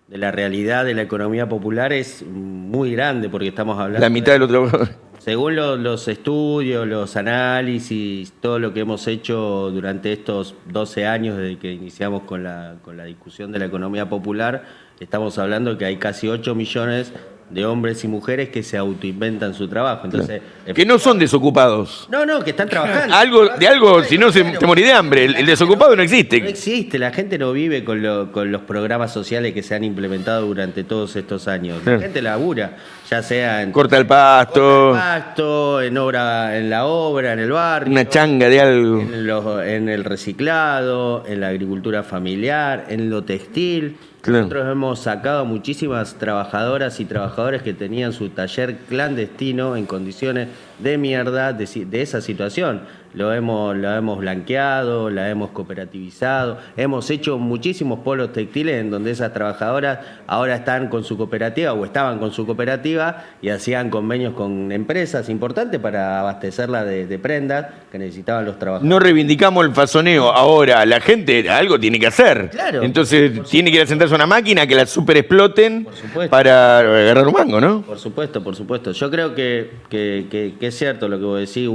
de la realidad de la economía popular es muy grande, porque estamos hablando... La mitad de los trabajadores. Según los estudios, los análisis, todo lo que hemos hecho durante estos 12 años desde que iniciamos con la discusión de la economía popular, estamos hablando de que hay casi 8 millones de hombres y mujeres que se autoinventan su trabajo. Entonces, que no son desocupados. No, que están trabajando. Algo, si no te morís de hambre. El desocupado no existe. No existe, la gente no vive con los programas sociales que se han implementado durante todos estos años. La gente labura, ya sea en... Corta el pasto, en obra, en la obra, en el barrio. una changa de algo. En el reciclado, en la agricultura familiar, en lo textil. Claro. Nosotros hemos sacado a muchísimas trabajadoras y trabajadores que tenían su taller clandestino en condiciones de mierda de esa situación. Lo hemos blanqueado, la hemos cooperativizado, hemos hecho muchísimos polos textiles en donde esas trabajadoras ahora están con su cooperativa o estaban con su cooperativa y hacían convenios con empresas importantes para abastecerla de prendas que necesitaban los trabajadores. No reivindicamos el fasoneo. Ahora, la gente algo tiene que hacer. Claro. Entonces tiene que ir a sentarse a una máquina que la super exploten para agarrar un mango, ¿no? Por supuesto, por supuesto. Yo creo que es cierto lo que vos decís,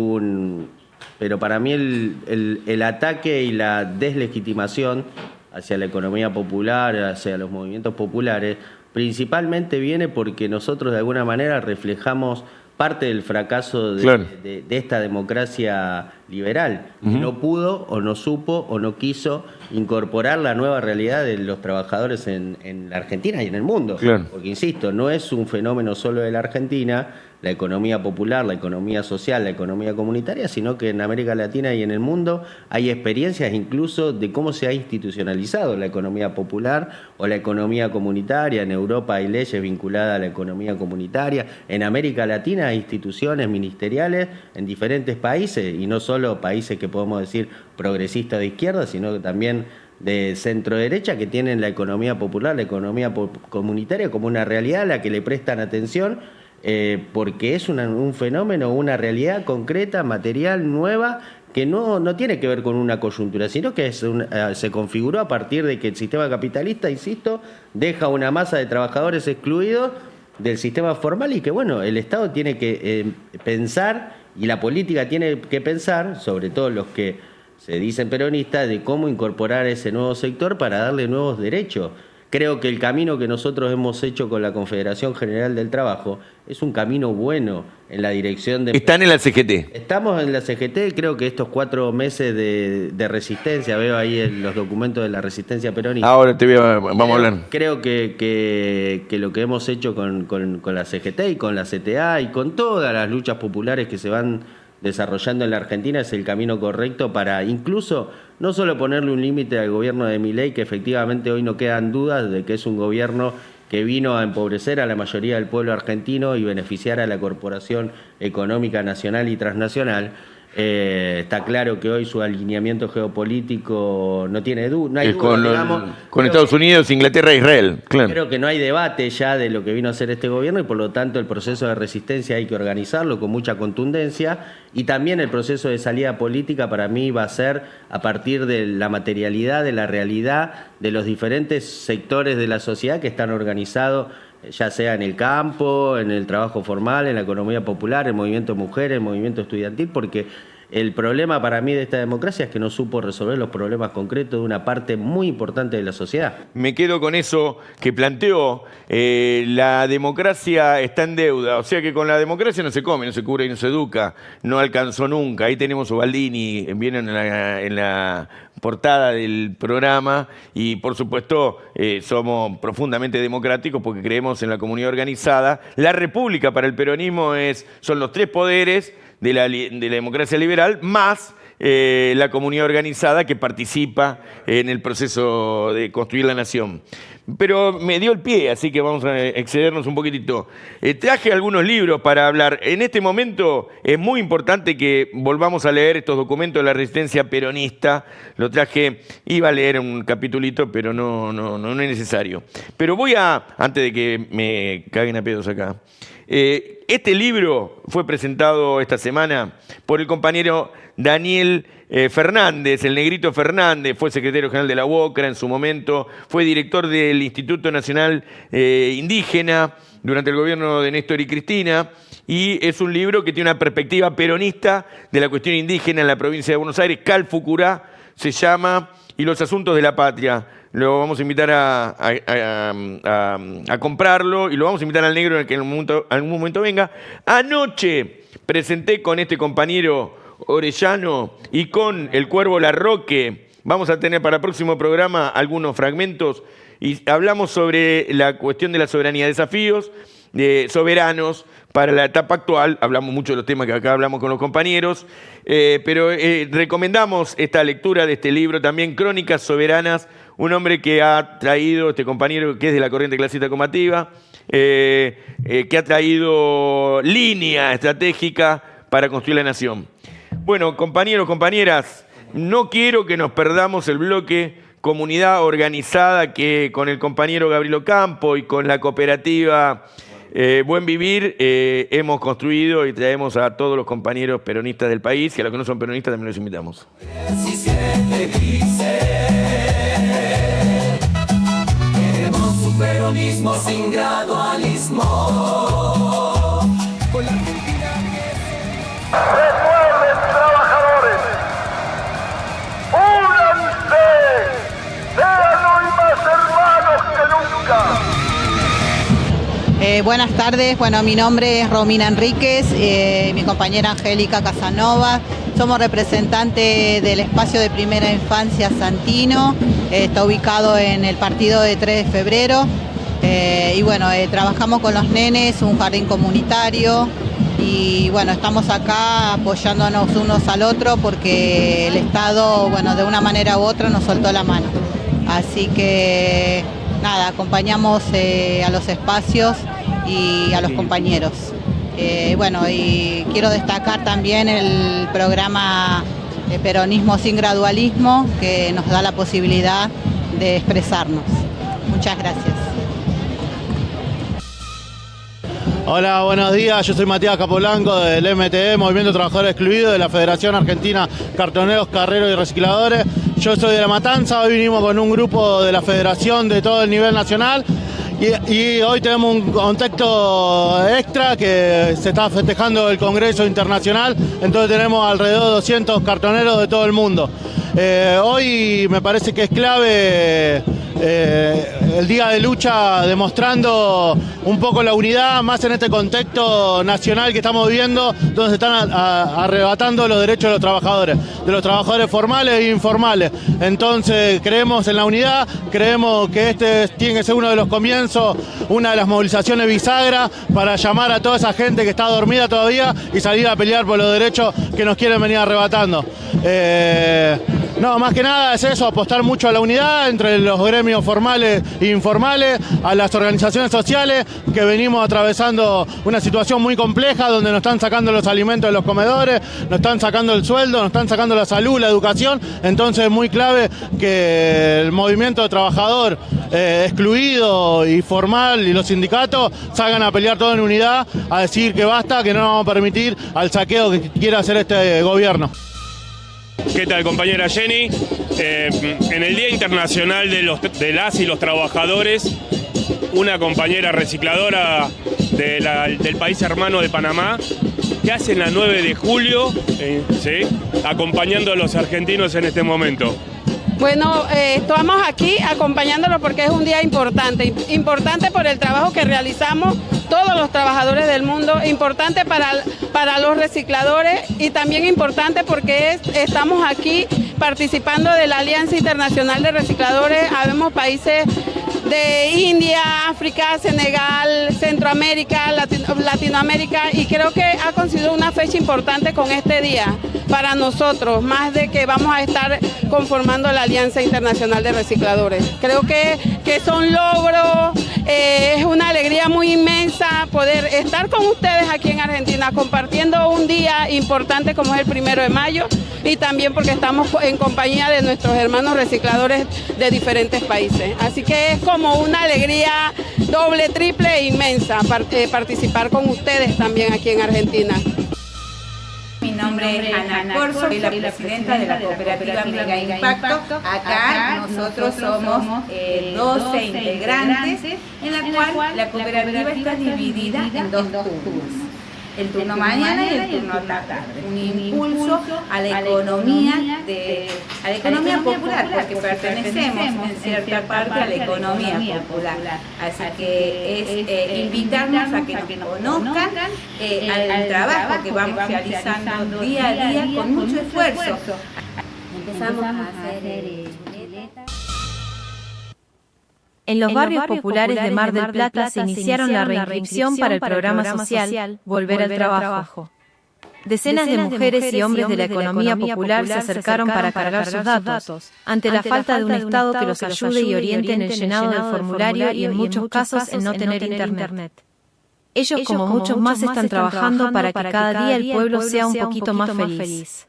pero para mí el ataque y la deslegitimación hacia la economía popular, hacia los movimientos populares, principalmente viene porque nosotros de alguna manera reflejamos parte del fracaso de esta democracia liberal. No pudo o no supo o no quiso incorporar la nueva realidad de los trabajadores en la Argentina y en el mundo. Claro. Porque, insisto, no es un fenómeno solo de la Argentina, la economía popular, la economía social, la economía comunitaria, sino que en América Latina y en el mundo hay experiencias incluso de cómo se ha institucionalizado la economía popular o la economía comunitaria. En Europa hay leyes vinculadas a la economía comunitaria. En América Latina hay instituciones ministeriales en diferentes países, y no solo países que podemos decir progresistas de izquierda, sino que también de centro derecha, que tienen la economía popular, la economía comunitaria como una realidad a la que le prestan atención, porque es un fenómeno, una realidad concreta, material, nueva, que no tiene que ver con una coyuntura, sino que se configuró a partir de que el sistema capitalista, insisto, deja una masa de trabajadores excluidos del sistema formal, y que, bueno, el Estado tiene que pensar, y la política tiene que pensar, sobre todo los que se dicen peronistas, de cómo incorporar ese nuevo sector para darle nuevos derechos. Creo que el camino que nosotros hemos hecho con la Confederación General del Trabajo es un camino bueno en la dirección de... Están en la CGT. Estamos en la CGT, creo que estos 4 meses de resistencia, veo ahí en los documentos de la resistencia peronista. Ahora vamos a hablar. Creo que lo que hemos hecho con la CGT y con la CTA y con todas las luchas populares que se van desarrollando en la Argentina es el camino correcto para incluso no solo ponerle un límite al gobierno de Milei, que efectivamente hoy no quedan dudas de que es un gobierno que vino a empobrecer a la mayoría del pueblo argentino y beneficiar a la corporación económica nacional y transnacional. Está claro que hoy su alineamiento geopolítico no tiene duda, no hay duda, con Estados Unidos, Inglaterra e Israel. Claro. Creo que no hay debate ya de lo que vino a hacer este gobierno, y por lo tanto el proceso de resistencia hay que organizarlo con mucha contundencia, y también el proceso de salida política para mí va a ser a partir de la materialidad, de la realidad de los diferentes sectores de la sociedad que están organizados, ya sea en el campo, en el trabajo formal, en la economía popular, el movimiento de mujeres, el movimiento estudiantil, porque el problema para mí de esta democracia es que no supo resolver los problemas concretos de una parte muy importante de la sociedad. Me quedo con eso que planteó. La democracia está en deuda, o sea que con la democracia no se come, no se cura y no se educa. No alcanzó nunca. Ahí tenemos a Baldini, vienen en la portada del programa, y por supuesto somos profundamente democráticos porque creemos en la comunidad organizada. La república para el peronismo son los 3 poderes de la democracia liberal, más la comunidad organizada que participa en el proceso de construir la nación. Pero me dio el pie, así que vamos a excedernos un poquitito. Traje algunos libros para hablar. En este momento es muy importante que volvamos a leer estos documentos de la resistencia peronista. Lo traje, iba a leer un capitulito, pero no es necesario. Pero antes de que me caguen a pedos acá, Este libro fue presentado esta semana por el compañero Daniel Fernández, el Negrito Fernández, fue secretario general de la UOCRA en su momento, fue director del Instituto Nacional Indígena durante el gobierno de Néstor y Cristina, y es un libro que tiene una perspectiva peronista de la cuestión indígena en la provincia de Buenos Aires. Calfucurá se llama, y los asuntos de la patria. Lo vamos a invitar a comprarlo y lo vamos a invitar al negro en el que en algún momento venga. Anoche presenté con este compañero Orellano y con el Cuervo Larroque, vamos a tener para el próximo programa algunos fragmentos y hablamos sobre la cuestión de la soberanía, desafíos soberanos para la etapa actual. Hablamos mucho de los temas que acá hablamos con los compañeros, pero recomendamos esta lectura de este libro también, Crónicas Soberanas, un hombre que ha traído, este compañero que es de la corriente clasista combativa, que ha traído línea estratégica para construir la nación. Bueno, compañeros, compañeras, no quiero que nos perdamos el bloque Comunidad Organizada que con el compañero Gabriel Ocampo y con la cooperativa Buen Vivir hemos construido y traemos a todos los compañeros peronistas del país y a los que no son peronistas también los invitamos. Queremos un peronismo sin gradualismo. Con la Argentina ¡Recuerden, trabajadores! ¡Únanse! ¡Sean hoy más hermanos que nunca! Buenas tardes, bueno, mi nombre es Romina Enríquez, mi compañera Angélica Casanova, somos representantes del espacio de primera infancia Santino, está ubicado en el partido de 3 de febrero y bueno, trabajamos con los nenes, un jardín comunitario y bueno, estamos acá apoyándonos unos al otro porque el Estado, bueno, de una manera u otra nos soltó la mano, así que nada, acompañamos a los espacios y a los compañeros. Bueno, y quiero destacar también el programa de Peronismo sin Gradualismo, que nos da la posibilidad de expresarnos. Muchas gracias. Hola, buenos días, yo soy Matías Capoblanco del MTE, Movimiento Trabajador Excluido, de la Federación Argentina Cartoneros, Carreros y Recicladores. Yo soy de La Matanza, hoy vinimos con un grupo de la Federación de todo el nivel nacional y hoy tenemos un contexto extra que se está festejando el Congreso Internacional, entonces tenemos alrededor de 200 cartoneros de todo el mundo. Hoy me parece que es clave el día de lucha, demostrando un poco la unidad, más en este contexto nacional que estamos viviendo, donde se están arrebatando los derechos de los trabajadores formales e informales. Entonces creemos en la unidad, creemos que este tiene que ser uno de los comienzos, una de las movilizaciones bisagra para llamar a toda esa gente que está dormida todavía y salir a pelear por los derechos que nos quieren venir arrebatando. No, más que nada es eso, apostar mucho a la unidad entre los gremios formales e informales, a las organizaciones sociales que venimos atravesando una situación muy compleja donde nos están sacando los alimentos de los comedores, nos están sacando el sueldo, nos están sacando la salud, la educación, entonces es muy clave que el movimiento de trabajador excluido y formal y los sindicatos salgan a pelear todo en unidad, a decir que basta, que no vamos a permitir al saqueo que quiere hacer este gobierno. ¿Qué tal, compañera Jenny? En el Día Internacional de las y los Trabajadores, una compañera recicladora del país hermano de Panamá, ¿qué hace en la 9 de julio, ¿sí?, acompañando a los argentinos en este momento? Bueno, estamos aquí acompañándolo porque es un día importante por el trabajo que realizamos todos los trabajadores del mundo, importante para los recicladores y también importante porque estamos aquí participando de la Alianza Internacional de Recicladores. Habemos países de India, África, Senegal, Centroamérica, Latinoamérica, y creo que ha conseguido una fecha importante con este día para nosotros, más de que vamos a estar conformando la Alianza Internacional de Recicladores. Creo que son logros, es una alegría muy inmensa poder estar con ustedes aquí en Argentina compartiendo un día importante como es el 1 de mayo y también porque estamos en compañía de nuestros hermanos recicladores de diferentes países. Así que es como una alegría doble, triple e inmensa participar con ustedes también aquí en Argentina. Mi nombre es Ana Corso, soy la presidenta de la cooperativa Mega Impacto. Acá nosotros somos 12 integrantes, en la cual la cooperativa está dividida en 2 turnos. El turno mañana y el turno tarde. Un impulso a la economía popular, porque pertenecemos en cierta parte a la economía popular. Así que es invitarnos a que nos conozcan al trabajo que vamos realizando día a día con mucho esfuerzo. Empezamos a hacer chuletas. En los barrios populares de Mar del Plata se iniciaron la reinscripción para el programa social Volver al Trabajo. Decenas de mujeres y hombres de la economía popular se acercaron para cargar sus datos, ante la falta de un Estado que los ayude y oriente en el llenado del formulario y en muchos casos en no tener internet. Ellos, como muchos más, están trabajando para que cada día el pueblo sea un poquito más feliz.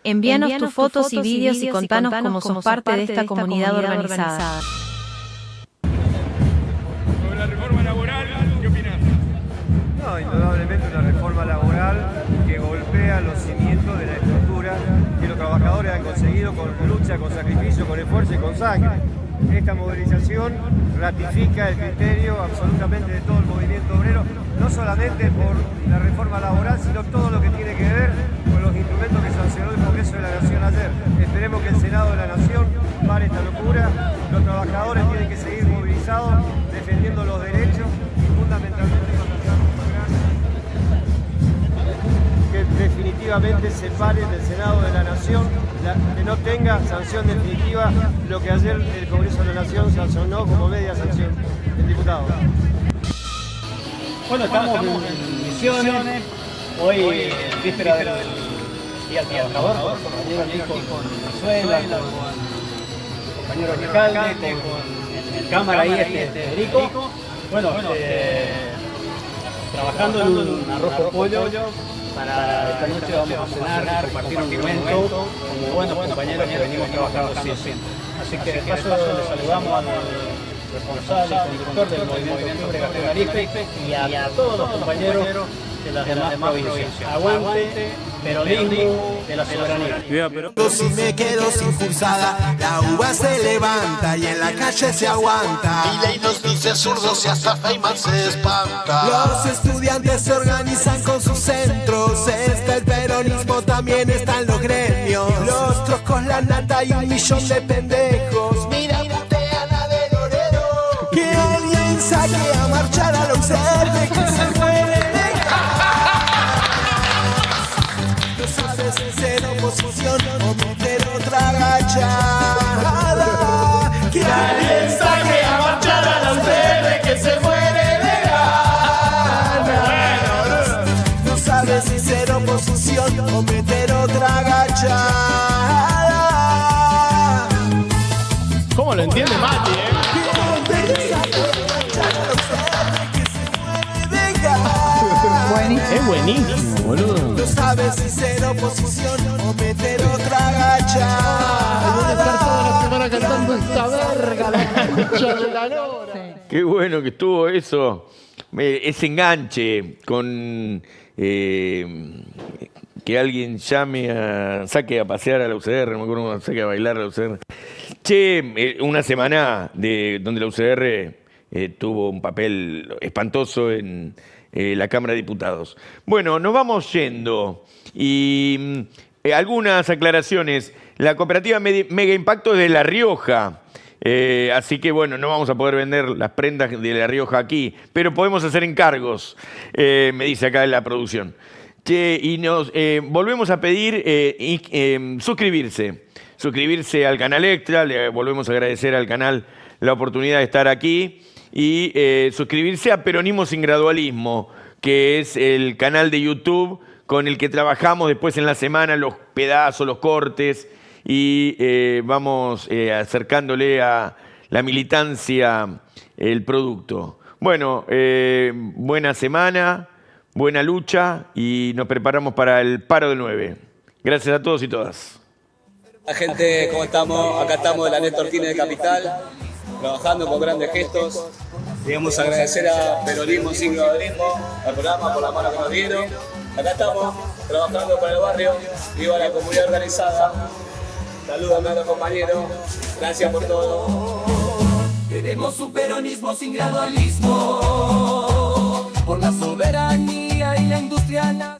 Envíanos tus fotos y vídeos y contanos cómo sos parte de esta comunidad organizada. No, indudablemente una reforma laboral que golpea los cimientos de la estructura que los trabajadores han conseguido con lucha, con sacrificio, con esfuerzo y con sangre. Esta movilización ratifica el criterio absolutamente de todo el movimiento obrero, no solamente por la reforma laboral, sino todo lo que tiene que ver con los instrumentos que sancionó el Congreso de la Nación ayer. Esperemos que el Senado de la Nación pare esta locura. Los trabajadores tienen que seguir movilizados, defendiendo los derechos y fundamentalmente que definitivamente se pare del Senado de la Nación, que no tenga sanción definitiva lo que ayer el Congreso de la Nación sancionó como media sanción el diputado. Bueno, estamos en Misiones, hoy víspera del Día del Trabajador, con compañero con Venezuela, con compañero Recalde, con el cámara ahí, Federico. Bueno, trabajando en un arroz con pollo. Para esta noche vamos a cenar, compartir un momento como buenos compañeros que venimos trabajando siempre. Así que de paso le saludamos al responsable y conductor del movimiento Octubre Gastón Arispe y a todos los compañeros de las demás provincias. Aguante, peronismo de la soberanía. Si me quedo sin pulsada, la uva se levanta y en la calle se aguanta. Mi ley nos dice zurdos y hasta Feynman se espanta. Los estudiantes se organizan con sus centros. Está el peronismo, también están los gremios. Los troscos, la nata y 1 millón de pendejos. Mira, putean a De Loredo. Que alguien saque a marchar a la UCR que se muere. Ser oposición o meter otra agachada. Que alguien saque a marchar a la UCR que se muere de ganas. No sabes si ser oposición o meter otra agachada. ¿Cómo lo entiende Mati, Es buenísimo, boludo. No sabes si ser oposición o meter otra agachada. Voy a estar toda la semana cantando esta verga, la concha de la lora. Qué bueno que estuvo eso, ese enganche con que alguien saque a pasear a la UCR, no me acuerdo cómo saque a bailar a la UCR. Che, una semana donde la UCR tuvo un papel espantoso en la Cámara de Diputados. Bueno, nos vamos yendo y algunas aclaraciones. La cooperativa Mega Impacto es de La Rioja, así que bueno, no vamos a poder vender las prendas de La Rioja aquí, pero podemos hacer encargos, me dice acá en la producción. Y nos volvemos a pedir suscribirse al canal Extra, le volvemos a agradecer al canal la oportunidad de estar aquí. Y suscribirse a Peronismo sin Gradualismo, que es el canal de YouTube con el que trabajamos después en la semana los pedazos, los cortes, y vamos acercándole a la militancia el producto. Bueno, buena semana, buena lucha y nos preparamos para el paro del 9. Gracias a todos y todas. La gente, ¿cómo estamos? Acá estamos de la Néstor Kirchner de Capital, trabajando con grandes gestos. Queremos agradecer a Peronismo sin Gradualismo, al programa por la mano que nos dieron. Acá estamos, trabajando para el barrio, viva la comunidad organizada. Saludos a los compañeros, gracias por todo. Queremos un peronismo sin gradualismo, por la soberanía y la industria nacional.